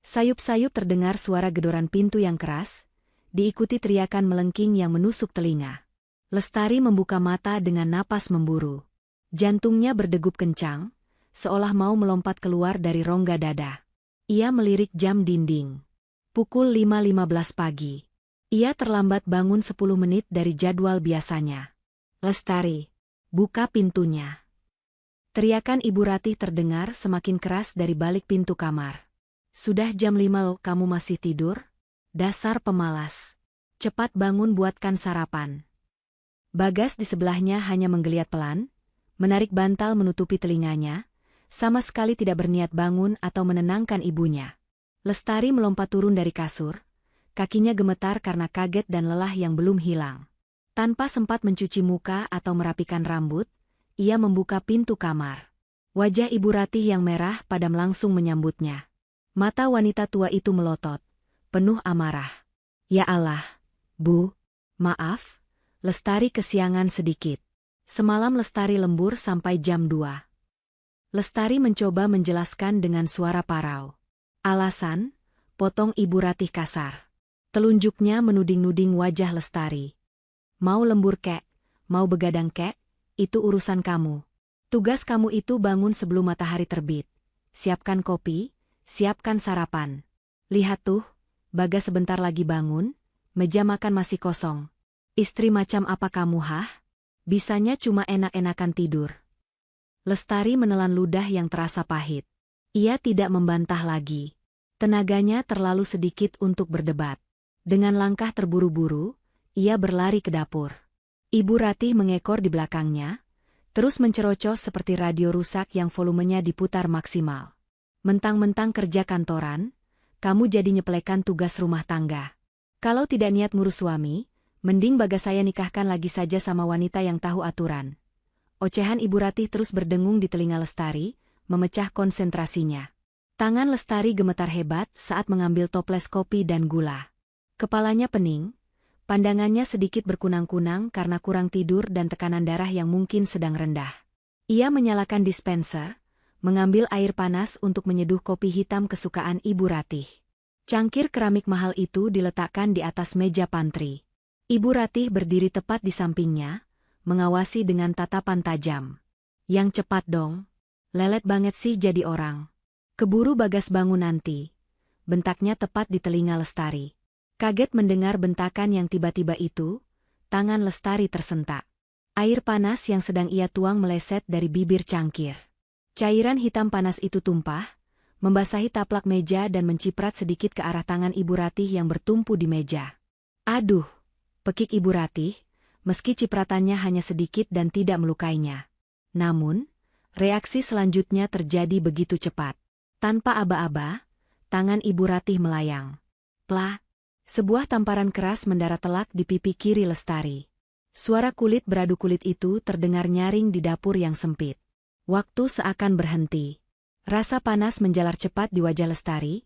Sayup-sayup terdengar suara gedoran pintu yang keras, diikuti teriakan melengking yang menusuk telinga. Lestari membuka mata dengan napas memburu. Jantungnya berdegup kencang, seolah mau melompat keluar dari rongga dada. Ia melirik jam dinding. Pukul 5.15 pagi. Ia terlambat bangun 10 menit dari jadwal biasanya. Lestari, buka pintunya. Teriakan Ibu Ratih terdengar semakin keras dari balik pintu kamar. Sudah jam 5 loh, kamu masih tidur? Dasar pemalas. Cepat bangun buatkan sarapan. Bagas di sebelahnya hanya menggeliat pelan, menarik bantal menutupi telinganya, sama sekali tidak berniat bangun atau menenangkan ibunya. Lestari melompat turun dari kasur, kakinya gemetar karena kaget dan lelah yang belum hilang. Tanpa sempat mencuci muka atau merapikan rambut, ia membuka pintu kamar. Wajah Ibu Ratih yang merah padam langsung menyambutnya. Mata wanita tua itu melotot, penuh amarah. Ya Allah, Bu, maaf, Lestari kesiangan sedikit. Semalam Lestari lembur sampai jam 2. Lestari mencoba menjelaskan dengan suara parau. Alasan, potong Ibu Ratih kasar. Telunjuknya menuding-nuding wajah Lestari. Mau lembur kek, mau begadang kek, itu urusan kamu. Tugas kamu itu bangun sebelum matahari terbit. Siapkan kopi, siapkan sarapan. Lihat tuh, Bagas sebentar lagi bangun, meja makan masih kosong. Istri macam apa kamu hah? Bisanya cuma enak-enakan tidur. Lestari menelan ludah yang terasa pahit. Ia tidak membantah lagi. Tenaganya terlalu sedikit untuk berdebat. Dengan langkah terburu-buru, ia berlari ke dapur. Ibu Ratih mengekor di belakangnya, terus mencerocos seperti radio rusak yang volumenya diputar maksimal. Mentang-mentang kerja kantoran, kamu jadi nyepelekan tugas rumah tangga. Kalau tidak niat ngurus suami, mending Bagas saya nikahkan lagi saja sama wanita yang tahu aturan. Ocehan Ibu Ratih terus berdengung di telinga Lestari, memecah konsentrasinya. Tangan Lestari gemetar hebat saat mengambil toples kopi dan gula. Kepalanya pening, pandangannya sedikit berkunang-kunang karena kurang tidur dan tekanan darah yang mungkin sedang rendah. Ia menyalakan dispenser, mengambil air panas untuk menyeduh kopi hitam kesukaan Ibu Ratih. Cangkir keramik mahal itu diletakkan di atas meja pantry. Ibu Ratih berdiri tepat di sampingnya, mengawasi dengan tatapan tajam. Yang cepat dong. Lelet banget sih jadi orang. Keburu Bagas bangun nanti. Bentaknya tepat di telinga Lestari. Kaget mendengar bentakan yang tiba-tiba itu, tangan Lestari tersentak. Air panas yang sedang ia tuang meleset dari bibir cangkir. Cairan hitam panas itu tumpah, membasahi taplak meja dan menciprat sedikit ke arah tangan Ibu Ratih yang bertumpu di meja. Aduh, pekik Ibu Ratih, meski cipratannya hanya sedikit dan tidak melukainya. Namun, reaksi selanjutnya terjadi begitu cepat. Tanpa aba-aba, tangan Ibu Ratih melayang. Plah! Sebuah tamparan keras mendarat telak di pipi kiri Lestari. Suara kulit beradu kulit itu terdengar nyaring di dapur yang sempit. Waktu seakan berhenti. Rasa panas menjalar cepat di wajah Lestari,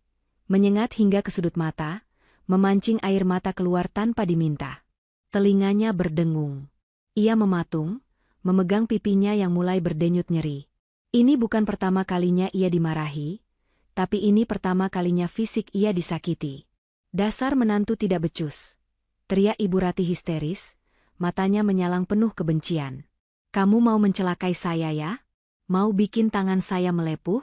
menyengat hingga ke sudut mata, memancing air mata keluar tanpa diminta. Telinganya berdengung. Ia mematung, memegang pipinya yang mulai berdenyut nyeri. Ini bukan pertama kalinya ia dimarahi, tapi ini pertama kalinya fisik ia disakiti. Dasar menantu tidak becus. Teriak Ibu Ratih histeris, matanya menyalang penuh kebencian. Kamu mau mencelakai saya ya? Mau bikin tangan saya melepuh?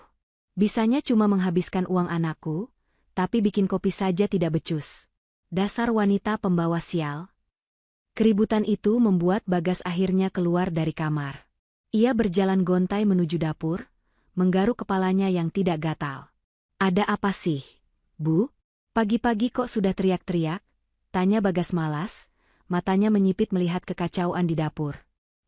Bisanya cuma menghabiskan uang anakku, tapi bikin kopi saja tidak becus. Dasar wanita pembawa sial. Keributan itu membuat Bagas akhirnya keluar dari kamar. Ia berjalan gontai menuju dapur, menggaruk kepalanya yang tidak gatal. Ada apa sih, Bu? Pagi-pagi kok sudah teriak-teriak? Tanya Bagas malas, matanya menyipit melihat kekacauan di dapur.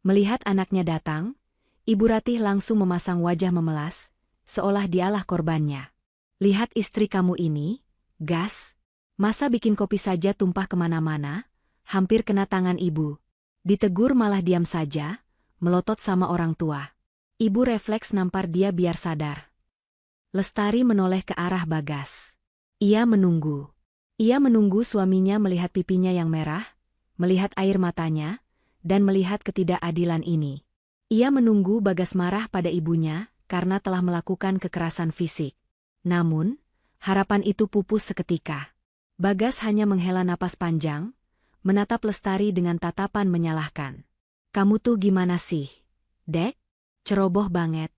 Melihat anaknya datang, Ibu Ratih langsung memasang wajah memelas, seolah dialah korbannya. Lihat istri kamu ini, gas. Masa bikin kopi saja tumpah kemana-mana, hampir kena tangan ibu. Ditegur malah diam saja, melotot sama orang tua. Ibu refleks nampar dia biar sadar. Lestari menoleh ke arah Bagas. Ia menunggu. Ia menunggu suaminya melihat pipinya yang merah, melihat air matanya, dan melihat ketidakadilan ini. Ia menunggu Bagas marah pada ibunya karena telah melakukan kekerasan fisik. Namun, Harapan itu pupus seketika. Bagas hanya menghela napas panjang, menatap Lestari dengan tatapan menyalahkan. Kamu tuh gimana sih, Dek? Ceroboh banget.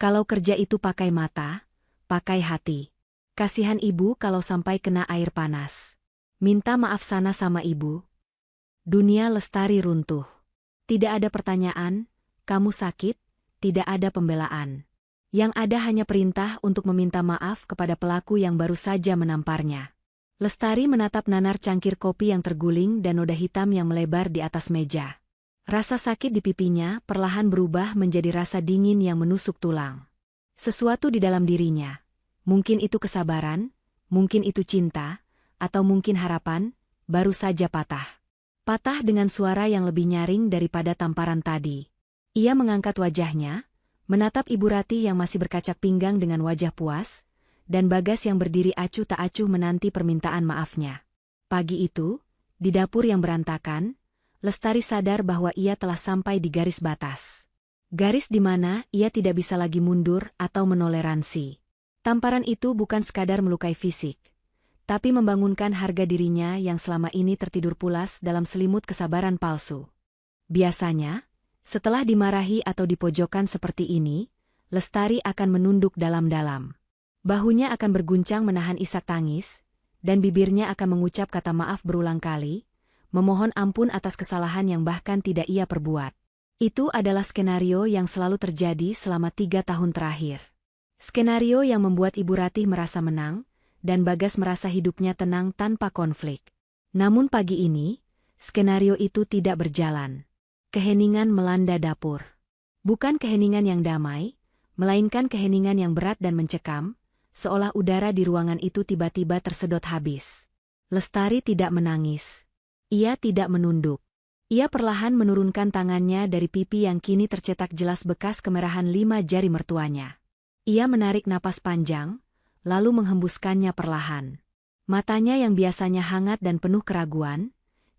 Kalau kerja itu pakai mata, pakai hati. Kasihan ibu kalau sampai kena air panas. Minta maaf sana sama ibu. Dunia Lestari runtuh. Tidak ada pertanyaan, kamu sakit, tidak ada pembelaan. Yang ada hanya perintah untuk meminta maaf kepada pelaku yang baru saja menamparnya. Lestari menatap nanar cangkir kopi yang terguling dan noda hitam yang melebar di atas meja. Rasa sakit di pipinya perlahan berubah menjadi rasa dingin yang menusuk tulang. Sesuatu di dalam dirinya, mungkin itu kesabaran, mungkin itu cinta, atau mungkin harapan, baru saja patah. Patah dengan suara yang lebih nyaring daripada tamparan tadi. Ia mengangkat wajahnya, menatap Ibu Ratih yang masih berkacak pinggang dengan wajah puas, dan Bagas yang berdiri acuh tak acuh menanti permintaan maafnya. Pagi itu, di dapur yang berantakan, Lestari sadar bahwa ia telah sampai di garis batas. Garis di mana ia tidak bisa lagi mundur atau menoleransi. Tamparan itu bukan sekadar melukai fisik, tapi membangunkan harga dirinya yang selama ini tertidur pulas dalam selimut kesabaran palsu. Biasanya, setelah dimarahi atau dipojokkan seperti ini, Lestari akan menunduk dalam-dalam. Bahunya akan berguncang menahan isak tangis, dan bibirnya akan mengucap kata maaf berulang kali, memohon ampun atas kesalahan yang bahkan tidak ia perbuat. Itu adalah skenario yang selalu terjadi selama 3 tahun terakhir. Skenario yang membuat Ibu Ratih merasa menang, dan Bagas merasa hidupnya tenang tanpa konflik. Namun pagi ini, skenario itu tidak berjalan. Keheningan melanda dapur. Bukan keheningan yang damai, melainkan keheningan yang berat dan mencekam, seolah udara di ruangan itu tiba-tiba tersedot habis. Lestari tidak menangis. Ia tidak menunduk. Ia perlahan menurunkan tangannya dari pipi yang kini tercetak jelas bekas kemerahan 5 jari mertuanya. Ia menarik napas panjang, lalu menghembuskannya perlahan. Matanya yang biasanya hangat dan penuh keraguan,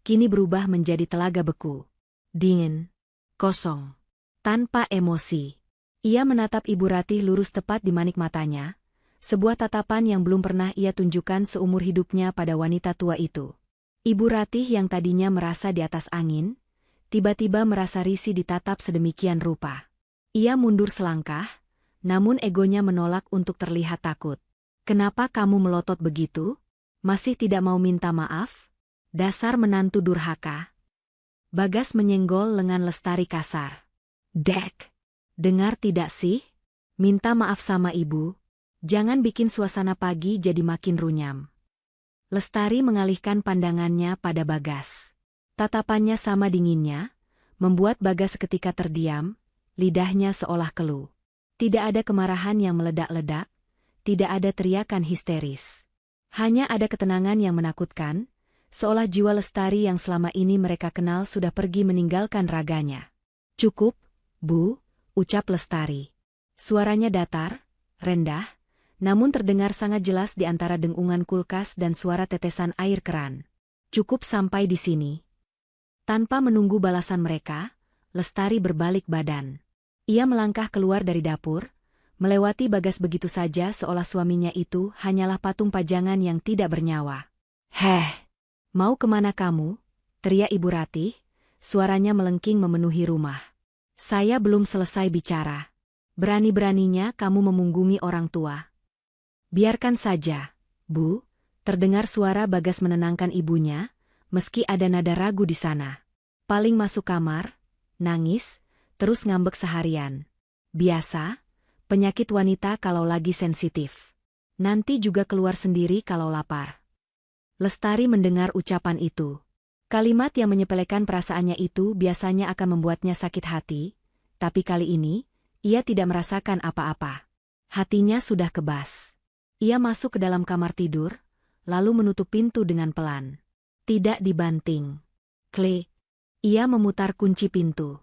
kini berubah menjadi telaga beku. Dingin. Kosong. Tanpa emosi. Ia menatap Ibu Ratih lurus tepat di manik matanya, sebuah tatapan yang belum pernah ia tunjukkan seumur hidupnya pada wanita tua itu. Ibu Ratih yang tadinya merasa di atas angin, tiba-tiba merasa risih ditatap sedemikian rupa. Ia mundur selangkah, namun egonya menolak untuk terlihat takut. Kenapa kamu melotot begitu? Masih tidak mau minta maaf? Dasar menantu durhaka. Bagas menyenggol lengan Lestari kasar. Dek, dengar tidak sih? Minta maaf sama ibu. Jangan bikin suasana pagi jadi makin runyam. Lestari mengalihkan pandangannya pada Bagas. Tatapannya sama dinginnya, membuat Bagas seketika terdiam, lidahnya seolah keluh. Tidak ada kemarahan yang meledak-ledak, tidak ada teriakan histeris. Hanya ada ketenangan yang menakutkan, seolah jiwa Lestari yang selama ini mereka kenal sudah pergi meninggalkan raganya. Cukup, Bu, ucap Lestari. Suaranya datar, rendah, namun terdengar sangat jelas di antara dengungan kulkas dan suara tetesan air keran. Cukup sampai di sini. Tanpa menunggu balasan mereka, Lestari berbalik badan. Ia melangkah keluar dari dapur, melewati Bagas begitu saja seolah suaminya itu hanyalah patung pajangan yang tidak bernyawa. Heh, mau kemana kamu? Teriak Ibu Ratih, suaranya melengking memenuhi rumah. Saya belum selesai bicara. Berani-beraninya kamu memunggungi orang tua. Biarkan saja, Bu, terdengar suara Bagas menenangkan ibunya, meski ada nada ragu di sana. Paling masuk kamar, nangis, terus ngambek seharian. Biasa, penyakit wanita kalau lagi sensitif. Nanti juga keluar sendiri kalau lapar. Lestari mendengar ucapan itu. Kalimat yang menyepelekan perasaannya itu biasanya akan membuatnya sakit hati, tapi kali ini, ia tidak merasakan apa-apa. Hatinya sudah kebas. Ia masuk ke dalam kamar tidur, lalu menutup pintu dengan pelan. Tidak dibanting. Klik. Ia memutar kunci pintu.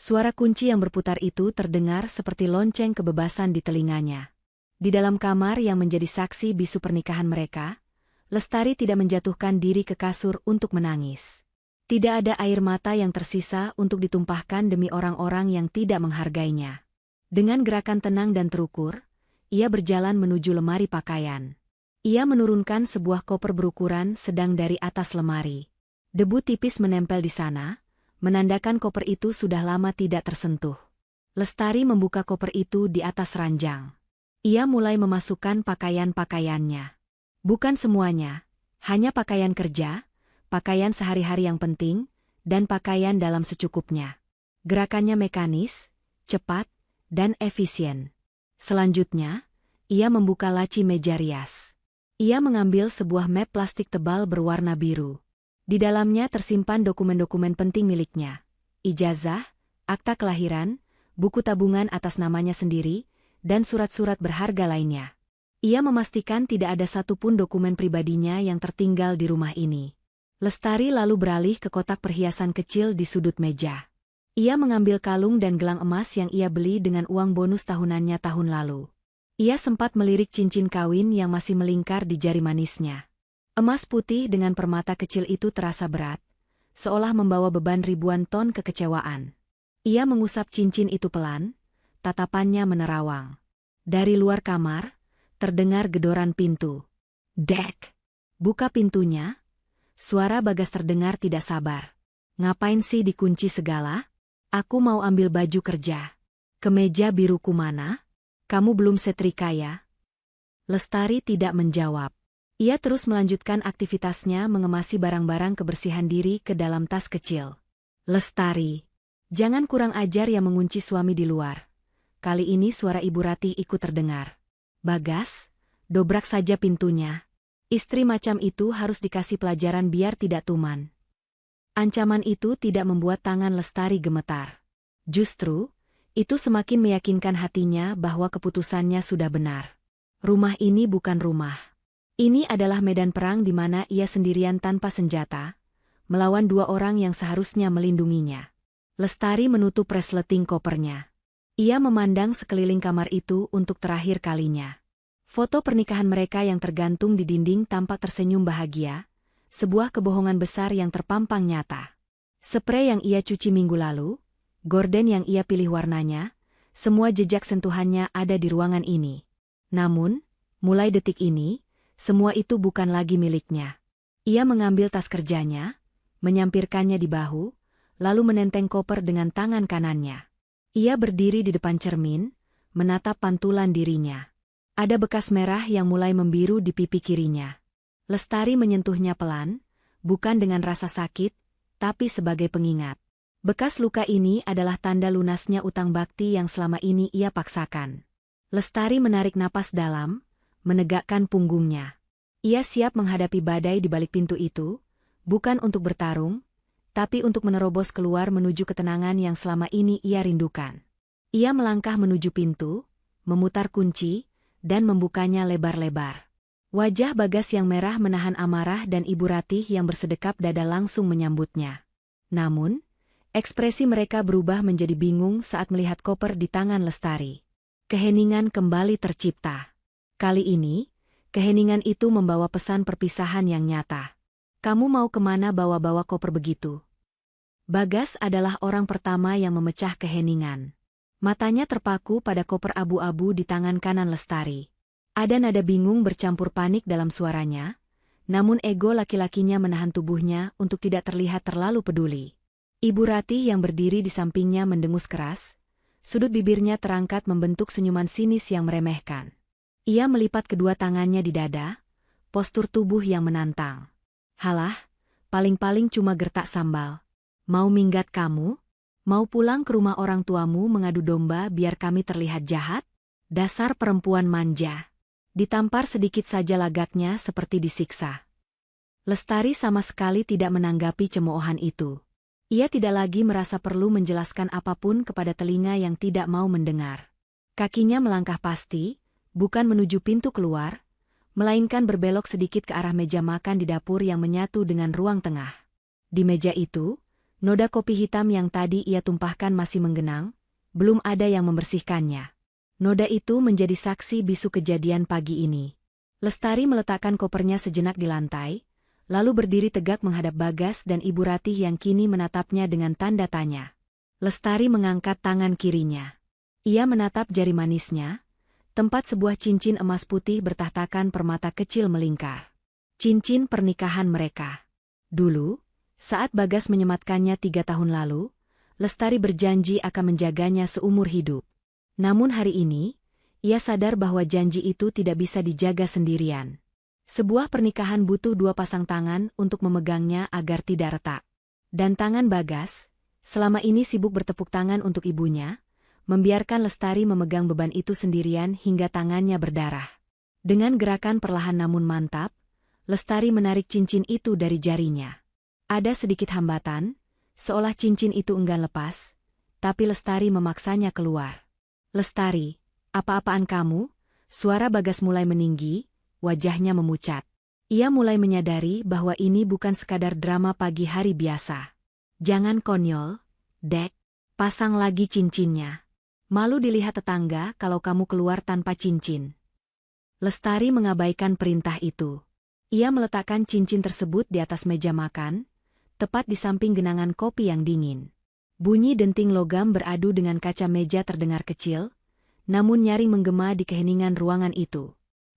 Suara kunci yang berputar itu terdengar seperti lonceng kebebasan di telinganya. Di dalam kamar yang menjadi saksi bisu pernikahan mereka, Lestari tidak menjatuhkan diri ke kasur untuk menangis. Tidak ada air mata yang tersisa untuk ditumpahkan demi orang-orang yang tidak menghargainya. Dengan gerakan tenang dan terukur, ia berjalan menuju lemari pakaian. Ia menurunkan sebuah koper berukuran sedang dari atas lemari. Debu tipis menempel di sana, menandakan koper itu sudah lama tidak tersentuh. Lestari membuka koper itu di atas ranjang. Ia mulai memasukkan pakaian-pakaiannya. Bukan semuanya, hanya pakaian kerja, pakaian sehari-hari yang penting, dan pakaian dalam secukupnya. Gerakannya mekanis, cepat, dan efisien. Selanjutnya, ia membuka laci meja rias. Ia mengambil sebuah map plastik tebal berwarna biru. Di dalamnya tersimpan dokumen-dokumen penting miliknya. Ijazah, akta kelahiran, buku tabungan atas namanya sendiri, dan surat-surat berharga lainnya. Ia memastikan tidak ada satupun dokumen pribadinya yang tertinggal di rumah ini. Lestari lalu beralih ke kotak perhiasan kecil di sudut meja. Ia mengambil kalung dan gelang emas yang ia beli dengan uang bonus tahunannya tahun lalu. Ia sempat melirik cincin kawin yang masih melingkar di jari manisnya. Emas putih dengan permata kecil itu terasa berat, seolah membawa beban ribuan ton kekecewaan. Ia mengusap cincin itu pelan, tatapannya menerawang. Dari luar kamar, terdengar gedoran pintu. Dek! Buka pintunya. Suara Bagas terdengar tidak sabar. Ngapain sih dikunci segala? Aku mau ambil baju kerja. Kemeja biruku mana? Kamu belum setrika ya? Lestari tidak menjawab. Ia terus melanjutkan aktivitasnya mengemasi barang-barang kebersihan diri ke dalam tas kecil. Lestari, jangan kurang ajar yang mengunci suami di luar. Kali ini suara Ibu Ratih ikut terdengar. Bagas, dobrak saja pintunya. Istri macam itu harus dikasih pelajaran biar tidak tuman. Ancaman itu tidak membuat tangan Lestari gemetar. Justru, itu semakin meyakinkan hatinya bahwa keputusannya sudah benar. Rumah ini bukan rumah. Ini adalah medan perang di mana ia sendirian tanpa senjata, melawan dua orang yang seharusnya melindunginya. Lestari menutup resleting kopernya. Ia memandang sekeliling kamar itu untuk terakhir kalinya. Foto pernikahan mereka yang tergantung di dinding tampak tersenyum bahagia, sebuah kebohongan besar yang terpampang nyata. Sprei yang ia cuci minggu lalu, gorden yang ia pilih warnanya, semua jejak sentuhannya ada di ruangan ini. Namun, mulai detik ini, semua itu bukan lagi miliknya. Ia mengambil tas kerjanya, menyampirkannya di bahu, lalu menenteng koper dengan tangan kanannya. Ia berdiri di depan cermin, menatap pantulan dirinya. Ada bekas merah yang mulai membiru di pipi kirinya. Lestari menyentuhnya pelan, bukan dengan rasa sakit, tapi sebagai pengingat. Bekas luka ini adalah tanda lunasnya utang bakti yang selama ini ia paksakan. Lestari menarik napas dalam, menegakkan punggungnya. Ia siap menghadapi badai di balik pintu itu, bukan untuk bertarung, tapi untuk menerobos keluar menuju ketenangan yang selama ini ia rindukan. Ia melangkah menuju pintu, memutar kunci, dan membukanya lebar-lebar. Wajah Bagas yang merah menahan amarah dan Ibu Ratih yang bersedekap dada langsung menyambutnya. Namun, ekspresi mereka berubah menjadi bingung saat melihat koper di tangan Lestari. Keheningan kembali tercipta. Kali ini, keheningan itu membawa pesan perpisahan yang nyata. Kamu mau kemana bawa-bawa koper begitu? Bagas adalah orang pertama yang memecah keheningan. Matanya terpaku pada koper abu-abu di tangan kanan Lestari. Ada nada bingung bercampur panik dalam suaranya, namun ego laki-lakinya menahan tubuhnya untuk tidak terlihat terlalu peduli. Ibu Ratih yang berdiri di sampingnya mendengus keras, sudut bibirnya terangkat membentuk senyuman sinis yang meremehkan. Ia melipat kedua tangannya di dada, postur tubuh yang menantang. Halah, paling-paling cuma gertak sambal. Mau minggat kamu? Mau pulang ke rumah orang tuamu mengadu domba biar kami terlihat jahat? Dasar perempuan manja. Ditampar sedikit saja lagaknya seperti disiksa. Lestari sama sekali tidak menanggapi cemoohan itu. Ia tidak lagi merasa perlu menjelaskan apapun kepada telinga yang tidak mau mendengar. Kakinya melangkah pasti, bukan menuju pintu keluar, melainkan berbelok sedikit ke arah meja makan di dapur yang menyatu dengan ruang tengah. Di meja itu, noda kopi hitam yang tadi ia tumpahkan masih menggenang, belum ada yang membersihkannya. Noda itu menjadi saksi bisu kejadian pagi ini. Lestari meletakkan kopernya sejenak di lantai, lalu berdiri tegak menghadap Bagas dan Ibu Ratih yang kini menatapnya dengan tanda tanya. Lestari mengangkat tangan kirinya. Ia menatap jari manisnya, Tempat sebuah cincin emas putih bertahtakan permata kecil melingkar. Cincin pernikahan mereka. Dulu, saat Bagas menyematkannya 3 tahun lalu, Lestari berjanji akan menjaganya seumur hidup. Namun hari ini, ia sadar bahwa janji itu tidak bisa dijaga sendirian. Sebuah pernikahan butuh 2 pasang tangan untuk memegangnya agar tidak retak. Dan tangan Bagas, selama ini sibuk bertepuk tangan untuk ibunya, membiarkan Lestari memegang beban itu sendirian hingga tangannya berdarah. Dengan gerakan perlahan namun mantap, Lestari menarik cincin itu dari jarinya. Ada sedikit hambatan, seolah cincin itu enggan lepas, tapi Lestari memaksanya keluar. "Lestari, apa-apaan kamu?" Suara Bagas mulai meninggi, wajahnya memucat. Ia mulai menyadari bahwa ini bukan sekadar drama pagi hari biasa. "Jangan konyol, Dek. Pasang lagi cincinnya. Malu dilihat tetangga kalau kamu keluar tanpa cincin." Lestari mengabaikan perintah itu. Ia meletakkan cincin tersebut di atas meja makan, tepat di samping genangan kopi yang dingin. Bunyi denting logam beradu dengan kaca meja terdengar kecil, namun nyaring menggema di keheningan ruangan itu.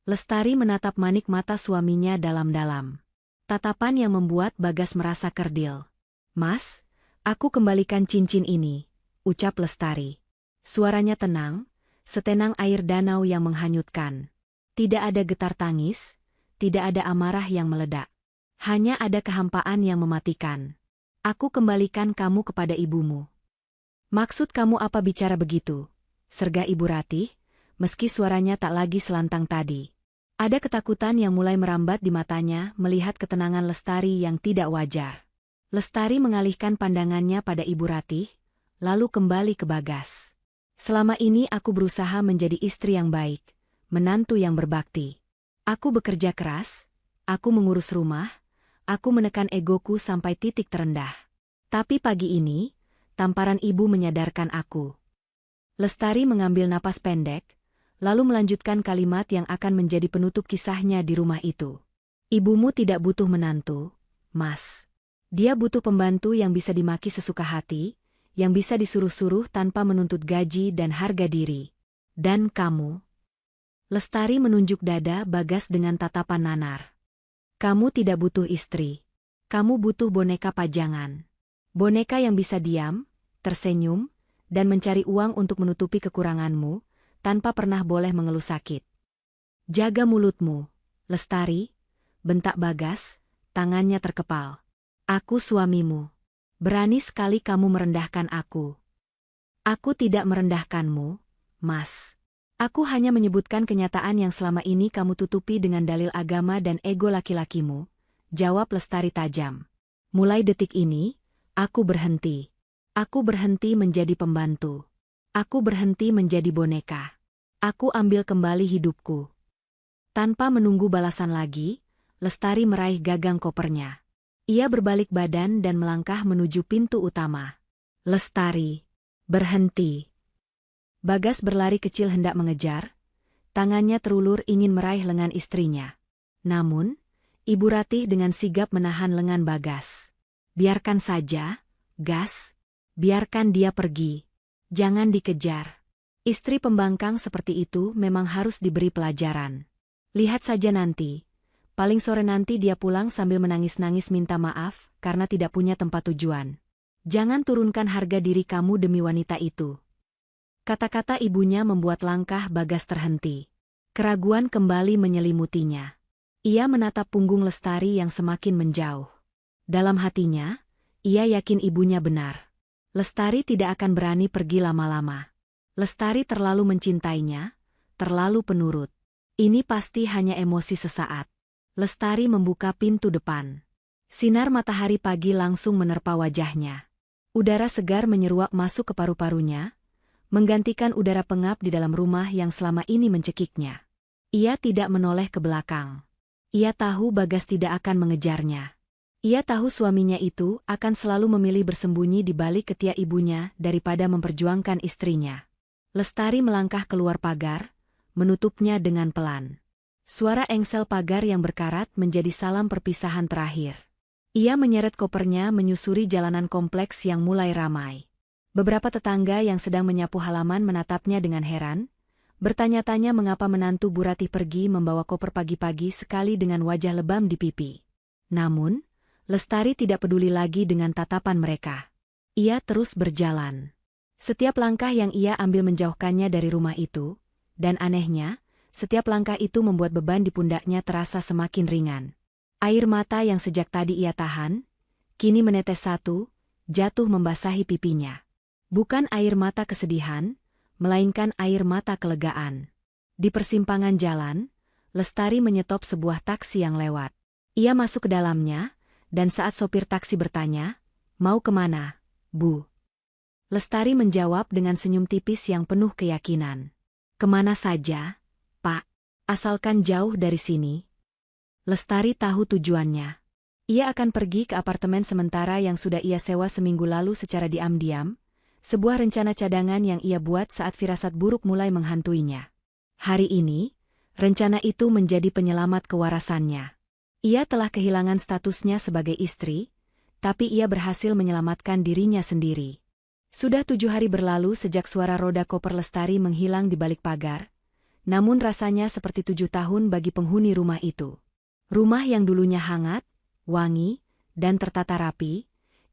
Lestari menatap manik mata suaminya dalam-dalam. Tatapan yang membuat Bagas merasa kerdil. "Mas, aku kembalikan cincin ini," ucap Lestari. Suaranya tenang, setenang air danau yang menghanyutkan. Tidak ada getar tangis, tidak ada amarah yang meledak. Hanya ada kehampaan yang mematikan. "Aku kembalikan kamu kepada ibumu." "Maksud kamu apa bicara begitu?" serga Ibu Ratih, meski suaranya tak lagi selantang tadi. Ada ketakutan yang mulai merambat di matanya melihat ketenangan Lestari yang tidak wajar. Lestari mengalihkan pandangannya pada Ibu Ratih, lalu kembali ke Bagas. "Selama ini aku berusaha menjadi istri yang baik, menantu yang berbakti. Aku bekerja keras, aku mengurus rumah, aku menekan egoku sampai titik terendah. Tapi pagi ini, tamparan ibu menyadarkan aku." Lestari mengambil napas pendek, lalu melanjutkan kalimat yang akan menjadi penutup kisahnya di rumah itu. "Ibumu tidak butuh menantu, Mas. Dia butuh pembantu yang bisa dimaki sesuka hati, yang bisa disuruh-suruh tanpa menuntut gaji dan harga diri. Dan kamu." Lestari menunjuk dada Bagas dengan tatapan nanar. "Kamu tidak butuh istri. Kamu butuh boneka pajangan. Boneka yang bisa diam, tersenyum, dan mencari uang untuk menutupi kekuranganmu, tanpa pernah boleh mengeluh sakit." "Jaga mulutmu, Lestari," bentak Bagas, tangannya terkepal. "Aku suamimu. Berani sekali kamu merendahkan aku." "Aku tidak merendahkanmu, Mas. Aku hanya menyebutkan kenyataan yang selama ini kamu tutupi dengan dalil agama dan ego laki-lakimu," jawab Lestari tajam. "Mulai detik ini, aku berhenti. Aku berhenti menjadi pembantu. Aku berhenti menjadi boneka. Aku ambil kembali hidupku." Tanpa menunggu balasan lagi, Lestari meraih gagang kopernya. Ia berbalik badan dan melangkah menuju pintu utama. "Lestari, berhenti." Bagas berlari kecil hendak mengejar, tangannya terulur ingin meraih lengan istrinya. Namun, Ibu Ratih dengan sigap menahan lengan Bagas. "Biarkan saja, Gas. Biarkan dia pergi. Jangan dikejar. Istri pembangkang seperti itu memang harus diberi pelajaran. Lihat saja nanti. Paling sore nanti dia pulang sambil menangis-nangis minta maaf karena tidak punya tempat tujuan. Jangan turunkan harga diri kamu demi wanita itu." Kata-kata ibunya membuat langkah Bagas terhenti. Keraguan kembali menyelimutinya. Ia menatap punggung Lestari yang semakin menjauh. Dalam hatinya, ia yakin ibunya benar. Lestari tidak akan berani pergi lama-lama. Lestari terlalu mencintainya, terlalu penurut. Ini pasti hanya emosi sesaat. Lestari membuka pintu depan. Sinar matahari pagi langsung menerpa wajahnya. Udara segar menyeruak masuk ke paru-parunya, menggantikan udara pengap di dalam rumah yang selama ini mencekiknya. Ia tidak menoleh ke belakang. Ia tahu Bagas tidak akan mengejarnya. Ia tahu suaminya itu akan selalu memilih bersembunyi di balik ketiak ibunya daripada memperjuangkan istrinya. Lestari melangkah keluar pagar, menutupnya dengan pelan. Suara engsel pagar yang berkarat menjadi salam perpisahan terakhir. Ia menyeret kopernya menyusuri jalanan kompleks yang mulai ramai. Beberapa tetangga yang sedang menyapu halaman menatapnya dengan heran, Bertanya-tanya mengapa menantu Bu Ratih pergi membawa koper pagi-pagi sekali dengan wajah lebam di pipi. Namun, Lestari tidak peduli lagi dengan tatapan mereka. Ia terus berjalan. Setiap langkah yang ia ambil menjauhkannya dari rumah itu, dan anehnya, setiap langkah itu membuat beban di pundaknya terasa semakin ringan. Air mata yang sejak tadi ia tahan, kini menetes satu, jatuh membasahi pipinya. Bukan air mata kesedihan, melainkan air mata kelegaan. Di persimpangan jalan, Lestari menyetop sebuah taksi yang lewat. Ia masuk ke dalamnya, dan saat sopir taksi bertanya, "Mau kemana, Bu?" Lestari menjawab dengan senyum tipis yang penuh keyakinan. "Kemana saja, Pak, asalkan jauh dari sini." Lestari tahu tujuannya. Ia akan pergi ke apartemen sementara yang sudah ia sewa seminggu lalu secara diam-diam, sebuah rencana cadangan yang ia buat saat firasat buruk mulai menghantuinya. Hari ini, rencana itu menjadi penyelamat kewarasannya. Ia telah kehilangan statusnya sebagai istri, tapi ia berhasil menyelamatkan dirinya sendiri. Sudah 7 hari berlalu sejak suara roda koper Lestari menghilang di balik pagar, namun rasanya seperti 7 tahun bagi penghuni rumah itu. Rumah yang dulunya hangat, wangi, dan tertata rapi,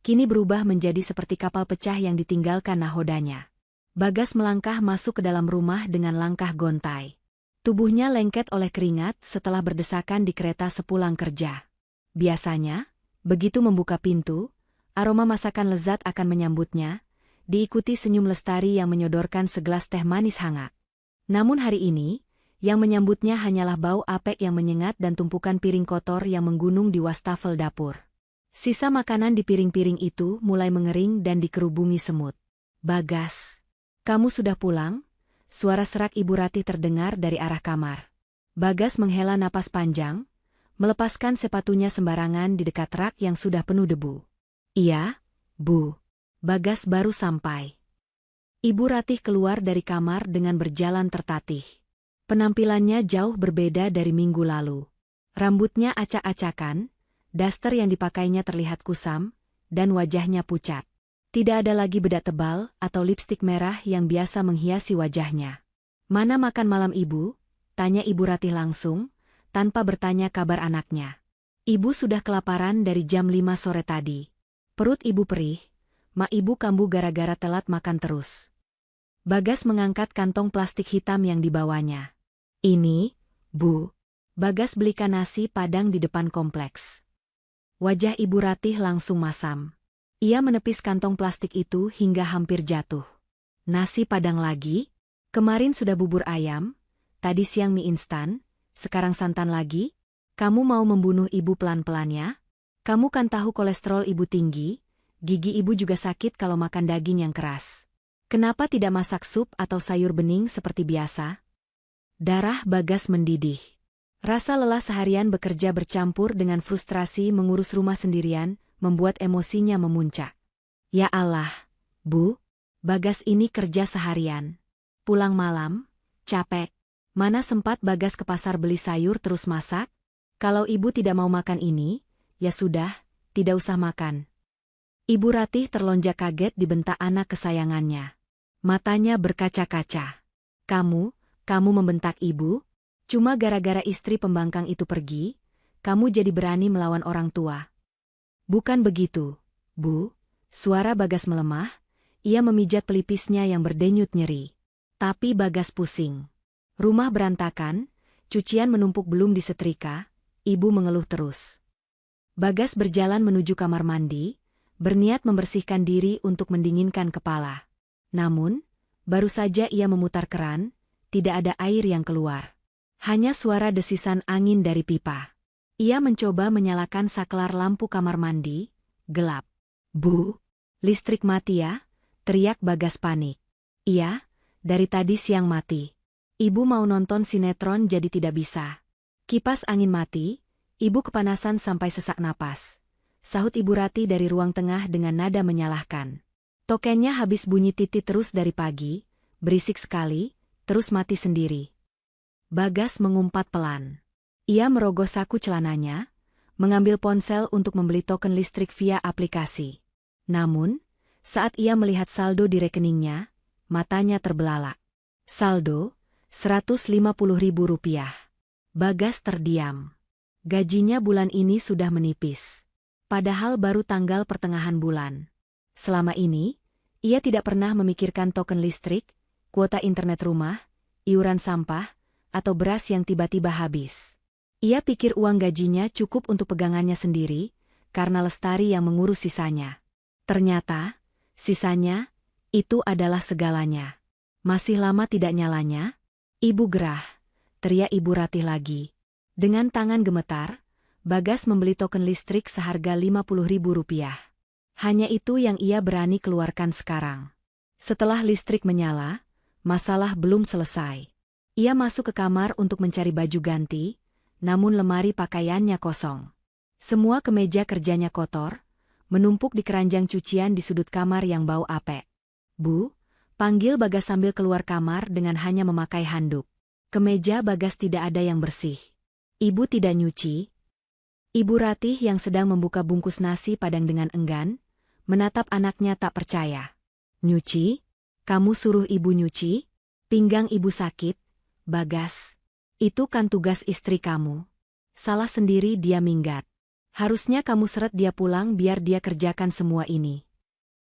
kini berubah menjadi seperti kapal pecah yang ditinggalkan nahodanya. Bagas melangkah masuk ke dalam rumah dengan langkah gontai. Tubuhnya lengket oleh keringat setelah berdesakan di kereta sepulang kerja. Biasanya, begitu membuka pintu, aroma masakan lezat akan menyambutnya, diikuti senyum Lestari yang menyodorkan segelas teh manis hangat. Namun hari ini, yang menyambutnya hanyalah bau apek yang menyengat dan tumpukan piring kotor yang menggunung di wastafel dapur. Sisa makanan di piring-piring itu mulai mengering dan dikerubungi semut. "Bagas, kamu sudah pulang?" Suara serak Ibu Ratih terdengar dari arah kamar. Bagas menghela napas panjang, melepaskan sepatunya sembarangan di dekat rak yang sudah penuh debu. "Iya, Bu. Bagas baru sampai." Ibu Ratih keluar dari kamar dengan berjalan tertatih. Penampilannya jauh berbeda dari minggu lalu. Rambutnya acak-acakan, daster yang dipakainya terlihat kusam, dan wajahnya pucat. Tidak ada lagi bedak tebal atau lipstik merah yang biasa menghiasi wajahnya. "Mana makan malam Ibu?" tanya Ibu Ratih langsung, tanpa bertanya kabar anaknya. "Ibu sudah kelaparan dari jam 5 sore tadi. Perut Ibu perih, mak Ibu kambuh gara-gara telat makan terus." Bagas mengangkat kantong plastik hitam yang dibawanya. "Ini, Bu." Bagas belikan nasi padang di depan kompleks. Wajah Ibu Ratih langsung masam. Ia menepis kantong plastik itu hingga hampir jatuh. "Nasi padang lagi? Kemarin sudah bubur ayam, tadi siang mie instan, sekarang santan lagi? Kamu mau membunuh Ibu pelan-pelan ya? Kamu kan tahu kolesterol Ibu tinggi, gigi Ibu juga sakit kalau makan daging yang keras. Kenapa tidak masak sup atau sayur bening seperti biasa?" Darah Bagas mendidih. Rasa lelah seharian bekerja bercampur dengan frustrasi mengurus rumah sendirian, membuat emosinya memuncak. "Ya Allah, Bu, Bagas ini kerja seharian. Pulang malam, capek. Mana sempat Bagas ke pasar beli sayur terus masak? Kalau Ibu tidak mau makan ini, ya sudah, tidak usah makan." Ibu Ratih terlonjak kaget dibentak anak kesayangannya. Matanya berkaca-kaca. Kamu membentak Ibu? Cuma gara-gara istri pembangkang itu pergi, kamu jadi berani melawan orang tua?" "Bukan begitu, Bu." Suara Bagas melemah, ia memijat pelipisnya yang berdenyut nyeri. Tapi Bagas pusing. Rumah berantakan, cucian menumpuk belum disetrika, Ibu mengeluh terus. Bagas berjalan menuju kamar mandi, berniat membersihkan diri untuk mendinginkan kepala. Namun, baru saja ia memutar keran, tidak ada air yang keluar. Hanya suara desisan angin dari pipa. Ia mencoba menyalakan saklar lampu kamar mandi, gelap. "Bu, listrik mati ya?" teriak Bagas panik. "Iya, dari tadi siang mati. Ibu mau nonton sinetron jadi tidak bisa. Kipas angin mati, Ibu kepanasan sampai sesak napas," sahut Ibu Ratih dari ruang tengah dengan nada menyalahkan. "Tokennya habis bunyi titit terus dari pagi, berisik sekali, terus mati sendiri." Bagas mengumpat pelan. Ia merogoh saku celananya, mengambil ponsel untuk membeli token listrik via aplikasi. Namun, saat ia melihat saldo di rekeningnya, matanya terbelalak. Saldo, Rp150.000. Bagas terdiam. Gajinya bulan ini sudah menipis. Padahal baru tanggal pertengahan bulan. Selama ini, ia tidak pernah memikirkan token listrik, kuota internet rumah, iuran sampah, atau beras yang tiba-tiba habis. Ia pikir uang gajinya cukup untuk pegangannya sendiri, karena Lestari yang mengurus sisanya. Ternyata, sisanya, itu adalah segalanya. Masih lama tidak nyalanya? Ibu gerah, teriak Ibu Ratih lagi. Dengan tangan gemetar, Bagas membeli token listrik seharga Rp50.000. Hanya itu yang ia berani keluarkan sekarang. Setelah listrik menyala, masalah belum selesai. Ia masuk ke kamar untuk mencari baju ganti, namun lemari pakaiannya kosong. Semua kemeja kerjanya kotor, menumpuk di keranjang cucian di sudut kamar yang bau apek. "Bu," panggil Bagas sambil keluar kamar dengan hanya memakai handuk. Kemeja Bagas tidak ada yang bersih. "Ibu tidak nyuci?" Ibu Ratih yang sedang membuka bungkus nasi Padang dengan enggan, menatap anaknya tak percaya. "Nyuci? Kamu suruh ibu nyuci? Pinggang ibu sakit, Bagas. Itu kan tugas istri kamu. Salah sendiri dia minggat. Harusnya kamu seret dia pulang biar dia kerjakan semua ini."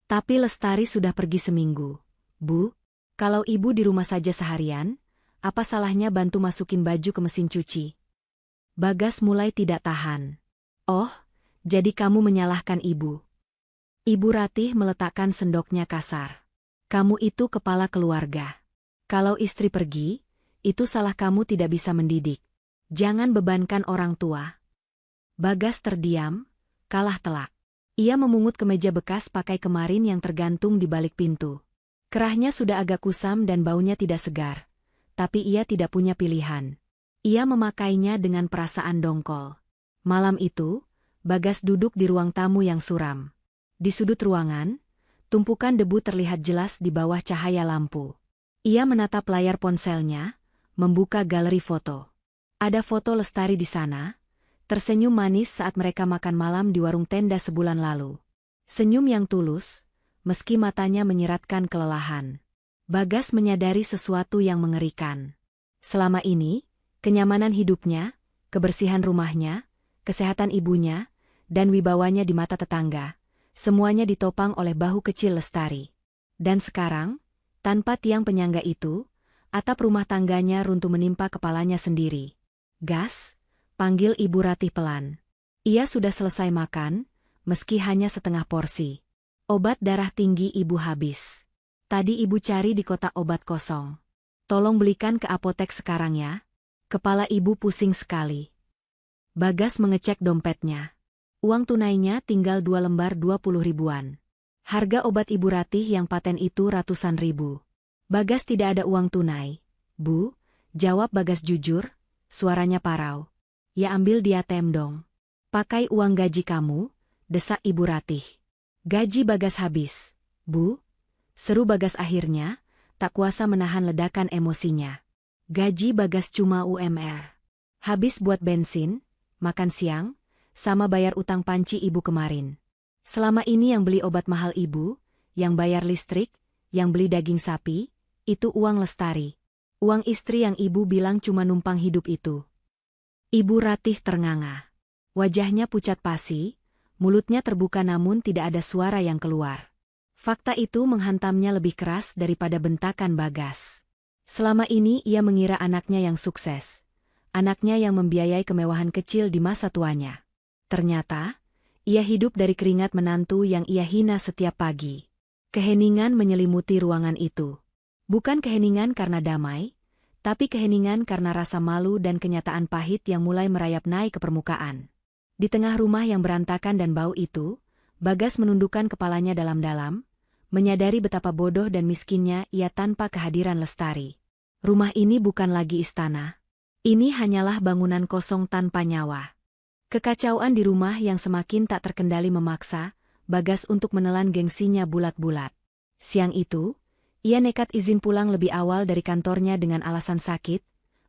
"Tapi Lestari sudah pergi seminggu. Bu, kalau ibu di rumah saja seharian, apa salahnya bantu masukin baju ke mesin cuci?" Bagas mulai tidak tahan. "Oh, jadi kamu menyalahkan ibu?" Ibu Ratih meletakkan sendoknya kasar. "Kamu itu kepala keluarga. Kalau istri pergi, itu salah kamu tidak bisa mendidik. Jangan bebankan orang tua." Bagas terdiam, kalah telak. Ia memungut kemeja bekas pakai kemarin yang tergantung di balik pintu. Kerahnya sudah agak kusam dan baunya tidak segar. Tapi ia tidak punya pilihan. Ia memakainya dengan perasaan dongkol. Malam itu, Bagas duduk di ruang tamu yang suram. Di sudut ruangan, tumpukan debu terlihat jelas di bawah cahaya lampu. Ia menatap layar ponselnya, membuka galeri foto. Ada foto Lestari di sana, tersenyum manis saat mereka makan malam di warung tenda sebulan lalu. Senyum yang tulus, meski matanya menyiratkan kelelahan. Bagas menyadari sesuatu yang mengerikan. Selama ini, kenyamanan hidupnya, kebersihan rumahnya, kesehatan ibunya, dan wibawanya di mata tetangga, semuanya ditopang oleh bahu kecil Lestari. Dan sekarang, tanpa tiang penyangga itu, atap rumah tangganya runtuh menimpa kepalanya sendiri. "Gas," panggil Ibu Ratih pelan. Ia sudah selesai makan, meski hanya setengah porsi. "Obat darah tinggi ibu habis. Tadi ibu cari di kotak obat kosong. Tolong belikan ke apotek sekarang ya. Kepala ibu pusing sekali." Bagas mengecek dompetnya. Uang tunainya tinggal 2 lembar 20 ribuan. Harga obat Ibu Ratih yang paten itu ratusan ribu. "Bagas tidak ada uang tunai, Bu," jawab Bagas jujur, suaranya parau. "Ya ambil di ATM dong." "Pakai uang gaji kamu," desak Ibu Ratih. "Gaji Bagas habis, Bu," seru Bagas akhirnya, tak kuasa menahan ledakan emosinya. Gaji Bagas cuma UMR. Habis buat bensin, makan siang, sama bayar utang panci ibu kemarin. Selama ini yang beli obat mahal ibu, yang bayar listrik, yang beli daging sapi, itu uang Lestari. Uang istri yang ibu bilang cuma numpang hidup itu. Ibu Ratih ternganga. Wajahnya pucat pasi, mulutnya terbuka namun tidak ada suara yang keluar. Fakta itu menghantamnya lebih keras daripada bentakan Bagas. Selama ini ia mengira anaknya yang sukses. Anaknya yang membiayai kemewahan kecil di masa tuanya. Ternyata, ia hidup dari keringat menantu yang ia hina setiap pagi. Keheningan menyelimuti ruangan itu. Bukan keheningan karena damai, tapi keheningan karena rasa malu dan kenyataan pahit yang mulai merayap naik ke permukaan. Di tengah rumah yang berantakan dan bau itu, Bagas menundukkan kepalanya dalam-dalam, menyadari betapa bodoh dan miskinnya ia tanpa kehadiran Lestari. Rumah ini bukan lagi istana. Ini hanyalah bangunan kosong tanpa nyawa. Kekacauan di rumah yang semakin tak terkendali memaksa Bagas untuk menelan gengsinya bulat-bulat. Siang itu, ia nekat izin pulang lebih awal dari kantornya dengan alasan sakit,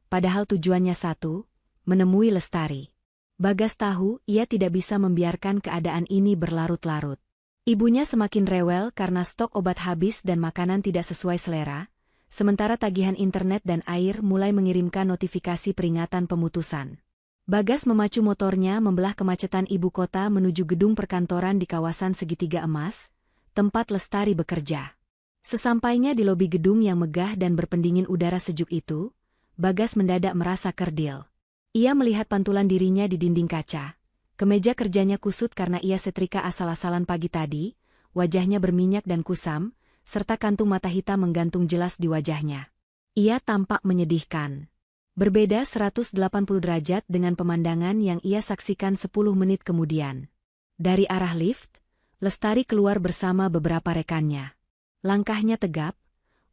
padahal tujuannya satu, menemui Lestari. Bagas tahu ia tidak bisa membiarkan keadaan ini berlarut-larut. Ibunya semakin rewel karena stok obat habis dan makanan tidak sesuai selera, sementara tagihan internet dan air mulai mengirimkan notifikasi peringatan pemutusan. Bagas memacu motornya membelah kemacetan ibu kota menuju gedung perkantoran di kawasan Segitiga Emas, tempat Lestari bekerja. Sesampainya di lobi gedung yang megah dan berpendingin udara sejuk itu, Bagas mendadak merasa kerdil. Ia melihat pantulan dirinya di dinding kaca. Kemeja kerjanya kusut karena ia setrika asal-asalan pagi tadi, wajahnya berminyak dan kusam, serta kantung mata hitam menggantung jelas di wajahnya. Ia tampak menyedihkan. Berbeda 180 derajat dengan pemandangan yang ia saksikan 10 menit kemudian. Dari arah lift, Lestari keluar bersama beberapa rekannya. Langkahnya tegap,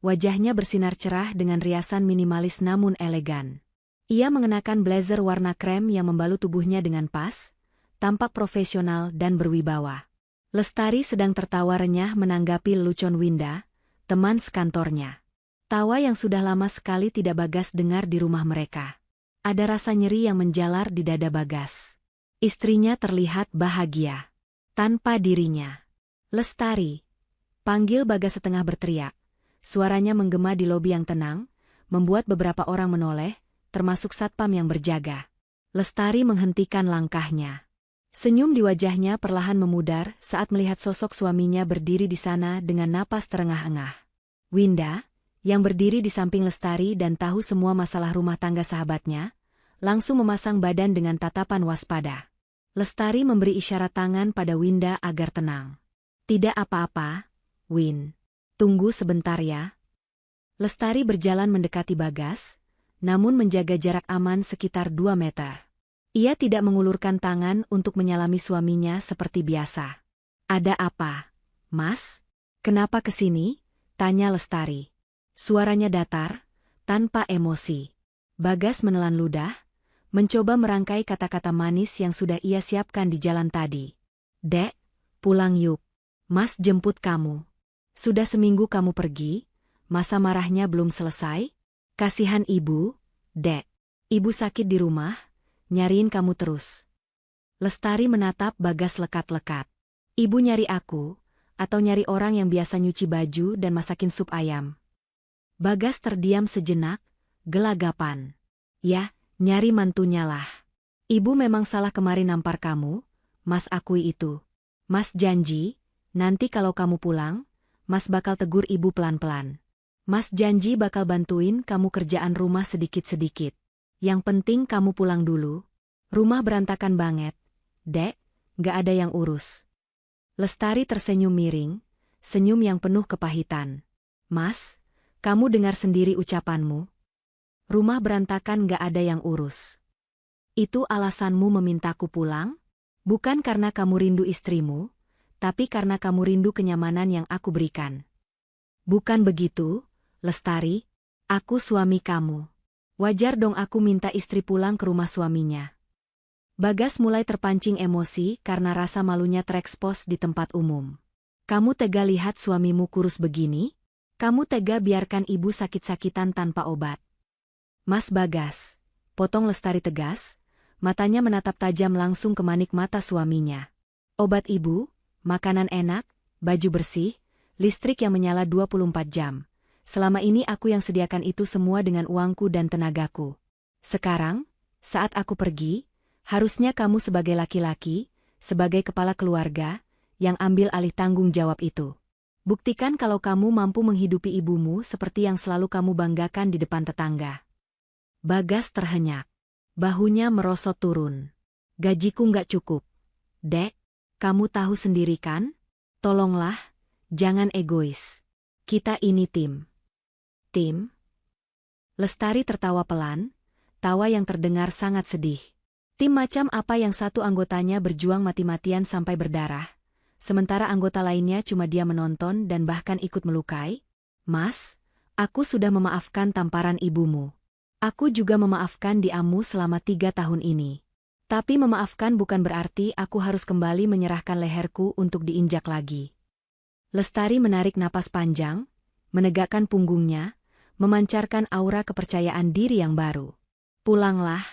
wajahnya bersinar cerah dengan riasan minimalis namun elegan. Ia mengenakan blazer warna krem yang membalut tubuhnya dengan pas, tampak profesional dan berwibawa. Lestari sedang tertawa renyah menanggapi lelucon Winda, teman sekantornya. Tawa yang sudah lama sekali tidak Bagas dengar di rumah mereka. Ada rasa nyeri yang menjalar di dada Bagas. Istrinya terlihat bahagia. Tanpa dirinya. Lestari. Panggil Bagas setengah berteriak. Suaranya menggema di lobi yang tenang, membuat beberapa orang menoleh, termasuk satpam yang berjaga. Lestari menghentikan langkahnya. Senyum di wajahnya perlahan memudar saat melihat sosok suaminya berdiri di sana dengan napas terengah-engah. Winda, yang berdiri di samping Lestari dan tahu semua masalah rumah tangga sahabatnya, langsung memasang badan dengan tatapan waspada. Lestari memberi isyarat tangan pada Winda agar tenang. Tidak apa-apa, Win. Tunggu sebentar ya. Lestari berjalan mendekati Bagas, namun menjaga jarak aman sekitar 2 meter. Ia tidak mengulurkan tangan untuk menyalami suaminya seperti biasa. Ada apa, Mas? Kenapa kesini? Tanya Lestari. Suaranya datar, tanpa emosi. Bagas menelan ludah, mencoba merangkai kata-kata manis yang sudah ia siapkan di jalan tadi. Dek, pulang yuk. Mas jemput kamu. Sudah seminggu kamu pergi, masa marahnya belum selesai? Kasihan ibu, Dek. Ibu sakit di rumah, nyariin kamu terus. Lestari menatap Bagas lekat-lekat. Ibu nyari aku, atau nyari orang yang biasa nyuci baju dan masakin sup ayam? Bagas terdiam sejenak, gelagapan. Ya, nyari mantunya lah. Ibu memang salah kemarin nampar kamu, Mas akui itu. Mas janji, nanti kalau kamu pulang, Mas bakal tegur ibu pelan-pelan. Mas janji bakal bantuin kamu kerjaan rumah sedikit-sedikit. Yang penting kamu pulang dulu. Rumah berantakan banget. Dek, gak ada yang urus. Lestari tersenyum miring, senyum yang penuh kepahitan. Mas, kamu dengar sendiri ucapanmu. Rumah berantakan gak ada yang urus. Itu alasanmu memintaku pulang? Bukan karena kamu rindu istrimu, tapi karena kamu rindu kenyamanan yang aku berikan. Bukan begitu, Lestari. Aku suami kamu. Wajar dong aku minta istri pulang ke rumah suaminya. Bagas mulai terpancing emosi karena rasa malunya terekspos di tempat umum. Kamu tega lihat suamimu kurus begini? Kamu tega biarkan ibu sakit-sakitan tanpa obat? Mas Bagas, potong Lestari tegas, matanya menatap tajam langsung ke manik mata suaminya. Obat ibu, makanan enak, baju bersih, listrik yang menyala 24 jam. Selama ini aku yang sediakan itu semua dengan uangku dan tenagaku. Sekarang, saat aku pergi, harusnya kamu sebagai laki-laki, sebagai kepala keluarga, yang ambil alih tanggung jawab itu. Buktikan kalau kamu mampu menghidupi ibumu seperti yang selalu kamu banggakan di depan tetangga. Bagas terhenyak. Bahunya merosot turun. Gajiku nggak cukup. Dek, kamu tahu sendiri kan? Tolonglah, jangan egois. Kita ini tim. Tim? Lestari tertawa pelan, tawa yang terdengar sangat sedih. Tim macam apa yang satu anggotanya berjuang mati-matian sampai berdarah, sementara anggota lainnya cuma dia menonton dan bahkan ikut melukai? Mas, aku sudah memaafkan tamparan ibumu. Aku juga memaafkan diamu selama 3 tahun ini. Tapi memaafkan bukan berarti aku harus kembali menyerahkan leherku untuk diinjak lagi. Lestari menarik napas panjang, menegakkan punggungnya, memancarkan aura kepercayaan diri yang baru. Pulanglah,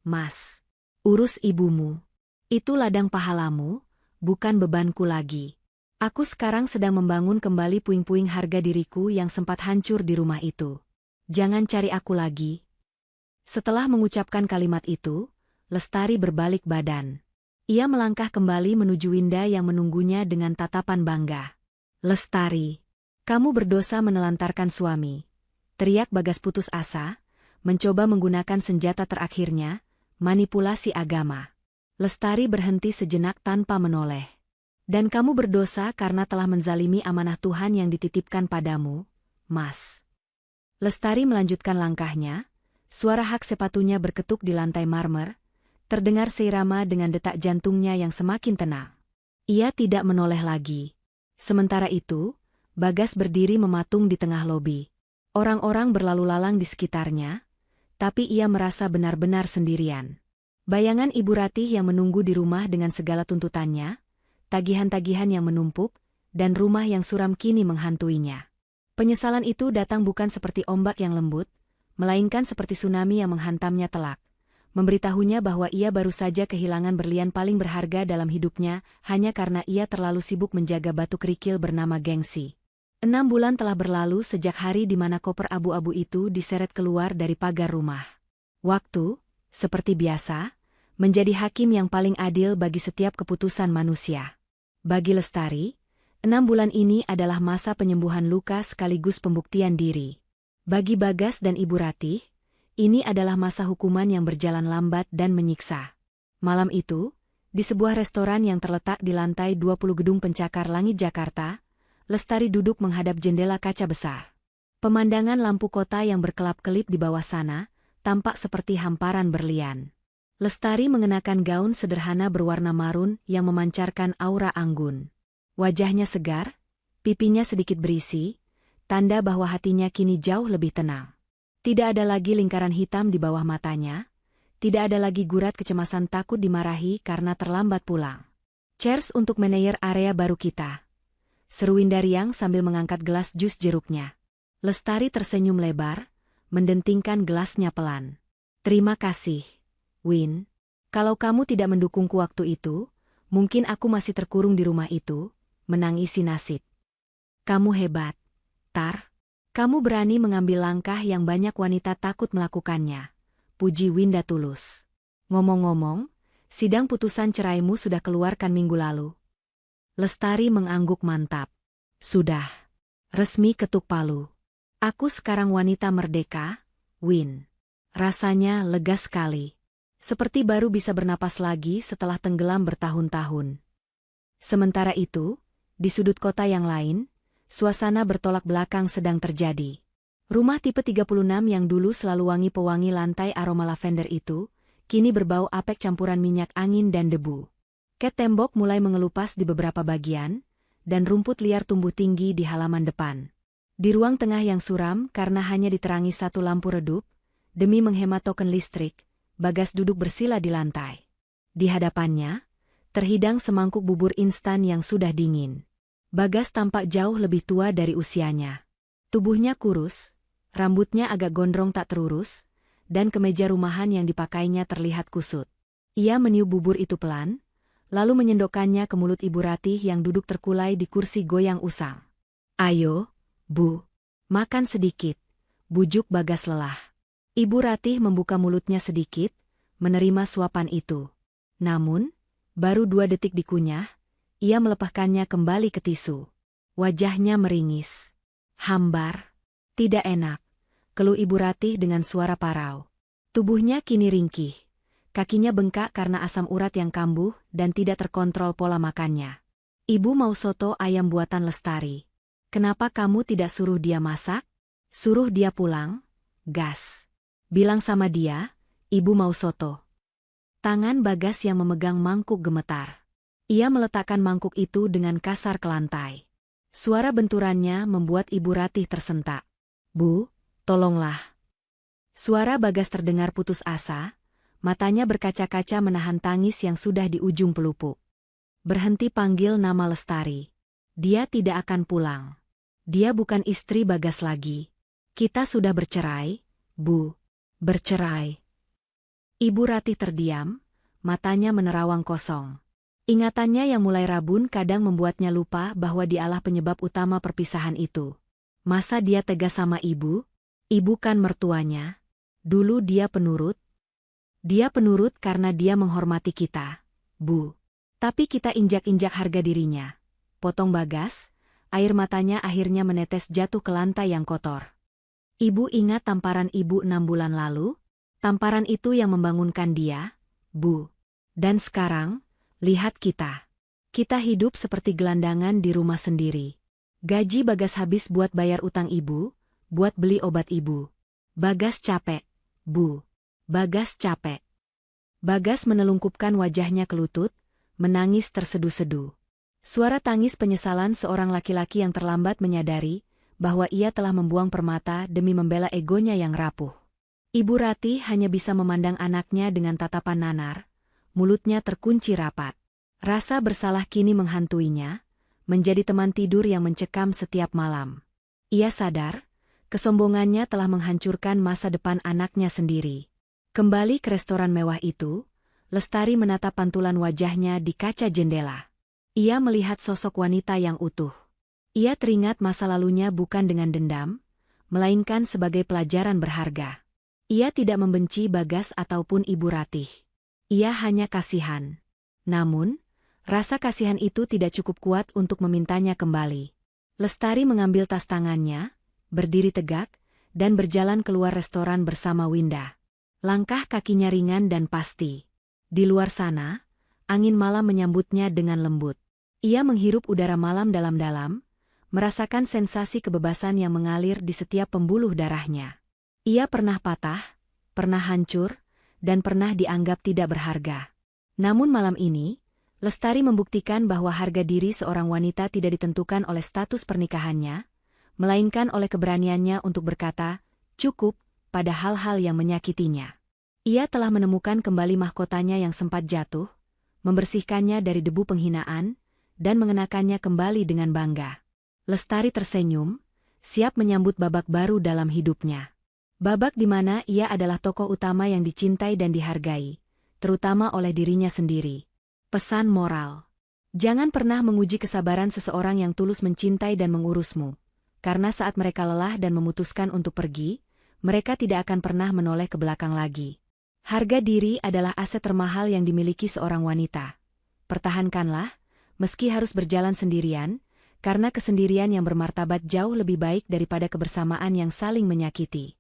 Mas. Urus ibumu. Itu ladang pahalamu, bukan bebanku lagi. Aku sekarang sedang membangun kembali puing-puing harga diriku yang sempat hancur di rumah itu. Jangan cari aku lagi. Setelah mengucapkan kalimat itu, Lestari berbalik badan. Ia melangkah kembali menuju Winda yang menunggunya dengan tatapan bangga. Lestari, kamu berdosa menelantarkan suami. Teriak Bagas putus asa, mencoba menggunakan senjata terakhirnya, manipulasi agama. Lestari berhenti sejenak tanpa menoleh. Dan kamu berdosa karena telah menzalimi amanah Tuhan yang dititipkan padamu, Mas. Lestari melanjutkan langkahnya, suara hak sepatunya berketuk di lantai marmer, terdengar seirama dengan detak jantungnya yang semakin tenang. Ia tidak menoleh lagi. Sementara itu, Bagas berdiri mematung di tengah lobi. Orang-orang berlalu lalang di sekitarnya, tapi ia merasa benar-benar sendirian. Bayangan Ibu Ratih yang menunggu di rumah dengan segala tuntutannya, tagihan-tagihan yang menumpuk, dan rumah yang suram kini menghantuinya. Penyesalan itu datang bukan seperti ombak yang lembut, melainkan seperti tsunami yang menghantamnya telak, memberitahunya bahwa ia baru saja kehilangan berlian paling berharga dalam hidupnya hanya karena ia terlalu sibuk menjaga batu kerikil bernama gengsi. 6 bulan telah berlalu sejak hari di mana koper abu-abu itu diseret keluar dari pagar rumah. Waktu, seperti biasa, menjadi hakim yang paling adil bagi setiap keputusan manusia. Bagi Lestari, 6 bulan ini adalah masa penyembuhan luka sekaligus pembuktian diri. Bagi Bagas dan Ibu Ratih, ini adalah masa hukuman yang berjalan lambat dan menyiksa. Malam itu, di sebuah restoran yang terletak di lantai 20 gedung pencakar langit Jakarta, Lestari duduk menghadap jendela kaca besar. Pemandangan lampu kota yang berkelap-kelip di bawah sana tampak seperti hamparan berlian. Lestari mengenakan gaun sederhana berwarna marun yang memancarkan aura anggun. Wajahnya segar, pipinya sedikit berisi, tanda bahwa hatinya kini jauh lebih tenang. Tidak ada lagi lingkaran hitam di bawah matanya, tidak ada lagi gurat kecemasan takut dimarahi karena terlambat pulang. Cheers untuk manajer area baru kita, seru Windariang sambil mengangkat gelas jus jeruknya. Lestari tersenyum lebar, mendentingkan gelasnya pelan. Terima kasih, Win. Kalau kamu tidak mendukungku waktu itu, mungkin aku masih terkurung di rumah itu, menangisi nasib. Kamu hebat, Tar. Kamu berani mengambil langkah yang banyak wanita takut melakukannya. Puji Winda tulus. Ngomong-ngomong, sidang putusan ceraimu sudah keluarkan minggu lalu. Lestari mengangguk mantap. Sudah. Resmi ketuk palu. Aku sekarang wanita merdeka, Win. Rasanya lega sekali. Seperti baru bisa bernapas lagi setelah tenggelam bertahun-tahun. Sementara itu, di sudut kota yang lain, suasana bertolak belakang sedang terjadi. Rumah tipe 36 yang dulu selalu wangi pewangi lantai aroma lavender itu, kini berbau apek campuran minyak angin dan debu. Ket tembok mulai mengelupas di beberapa bagian, dan rumput liar tumbuh tinggi di halaman depan. Di ruang tengah yang suram karena hanya diterangi satu lampu redup, demi menghemat token listrik, Bagas duduk bersila di lantai. Di hadapannya, terhidang semangkuk bubur instan yang sudah dingin. Bagas tampak jauh lebih tua dari usianya. Tubuhnya kurus, rambutnya agak gondrong tak terurus, dan kemeja rumahan yang dipakainya terlihat kusut. Ia meniup bubur itu pelan, lalu menyendokkannya ke mulut Ibu Ratih yang duduk terkulai di kursi goyang usang. Ayo, Bu, makan sedikit, bujuk Bagas lelah. Ibu Ratih membuka mulutnya sedikit, menerima suapan itu. Namun, baru 2 detik dikunyah, ia melepaskannya kembali ke tisu. Wajahnya meringis. Hambar. Tidak enak, keluh Ibu Ratih dengan suara parau. Tubuhnya kini ringkih. Kakinya bengkak karena asam urat yang kambuh dan tidak terkontrol pola makannya. Ibu mau soto ayam buatan Lestari. Kenapa kamu tidak suruh dia masak? Suruh dia pulang? Gas. Bilang sama dia, ibu mau soto. Tangan Bagas yang memegang mangkuk gemetar. Ia meletakkan mangkuk itu dengan kasar ke lantai. Suara benturannya membuat Ibu Ratih tersentak. Bu, tolonglah. Suara Bagas terdengar putus asa, matanya berkaca-kaca menahan tangis yang sudah di ujung pelupuk. Berhenti panggil nama Lestari. Dia tidak akan pulang. Dia bukan istri Bagas lagi. Kita sudah bercerai, Bu. Bercerai. Ibu Ratih terdiam, matanya menerawang kosong. Ingatannya yang mulai rabun kadang membuatnya lupa bahwa dialah penyebab utama perpisahan itu. Masa dia tegas sama ibu? Ibu kan mertuanya. Dulu dia penurut. Dia penurut karena dia menghormati kita, Bu. Tapi kita injak-injak harga dirinya. Potong Bagas, air matanya akhirnya menetes jatuh ke lantai yang kotor. Ibu ingat tamparan ibu 6 bulan lalu? Tamparan itu yang membangunkan dia, Bu. Dan sekarang, lihat kita. Kita hidup seperti gelandangan di rumah sendiri. Gaji Bagas habis buat bayar utang ibu, buat beli obat ibu. Bagas capek, Bu. Bagas capek. Bagas menelungkupkan wajahnya ke lutut, menangis tersedu-sedu. Suara tangis penyesalan seorang laki-laki yang terlambat menyadari bahwa ia telah membuang permata demi membela egonya yang rapuh. Ibu Ratih hanya bisa memandang anaknya dengan tatapan nanar, mulutnya terkunci rapat. Rasa bersalah kini menghantuinya, menjadi teman tidur yang mencekam setiap malam. Ia sadar, kesombongannya telah menghancurkan masa depan anaknya sendiri. Kembali ke restoran mewah itu, Lestari menatap pantulan wajahnya di kaca jendela. Ia melihat sosok wanita yang utuh. Ia teringat masa lalunya bukan dengan dendam, melainkan sebagai pelajaran berharga. Ia tidak membenci Bagas ataupun Ibu Ratih. Ia hanya kasihan. Namun, rasa kasihan itu tidak cukup kuat untuk memintanya kembali. Lestari mengambil tas tangannya, berdiri tegak, dan berjalan keluar restoran bersama Winda. Langkah kakinya ringan dan pasti. Di luar sana, angin malam menyambutnya dengan lembut. Ia menghirup udara malam dalam-dalam, merasakan sensasi kebebasan yang mengalir di setiap pembuluh darahnya. Ia pernah patah, pernah hancur, dan pernah dianggap tidak berharga. Namun malam ini, Lestari membuktikan bahwa harga diri seorang wanita tidak ditentukan oleh status pernikahannya, melainkan oleh keberaniannya untuk berkata, cukup, pada hal-hal yang menyakitinya. Ia telah menemukan kembali mahkotanya yang sempat jatuh, membersihkannya dari debu penghinaan, dan mengenakannya kembali dengan bangga. Lestari tersenyum, siap menyambut babak baru dalam hidupnya. Babak di mana ia adalah tokoh utama yang dicintai dan dihargai, terutama oleh dirinya sendiri. Pesan moral. Jangan pernah menguji kesabaran seseorang yang tulus mencintai dan mengurusmu, karena saat mereka lelah dan memutuskan untuk pergi, mereka tidak akan pernah menoleh ke belakang lagi. Harga diri adalah aset termahal yang dimiliki seorang wanita. Pertahankanlah, meski harus berjalan sendirian, karena kesendirian yang bermartabat jauh lebih baik daripada kebersamaan yang saling menyakiti.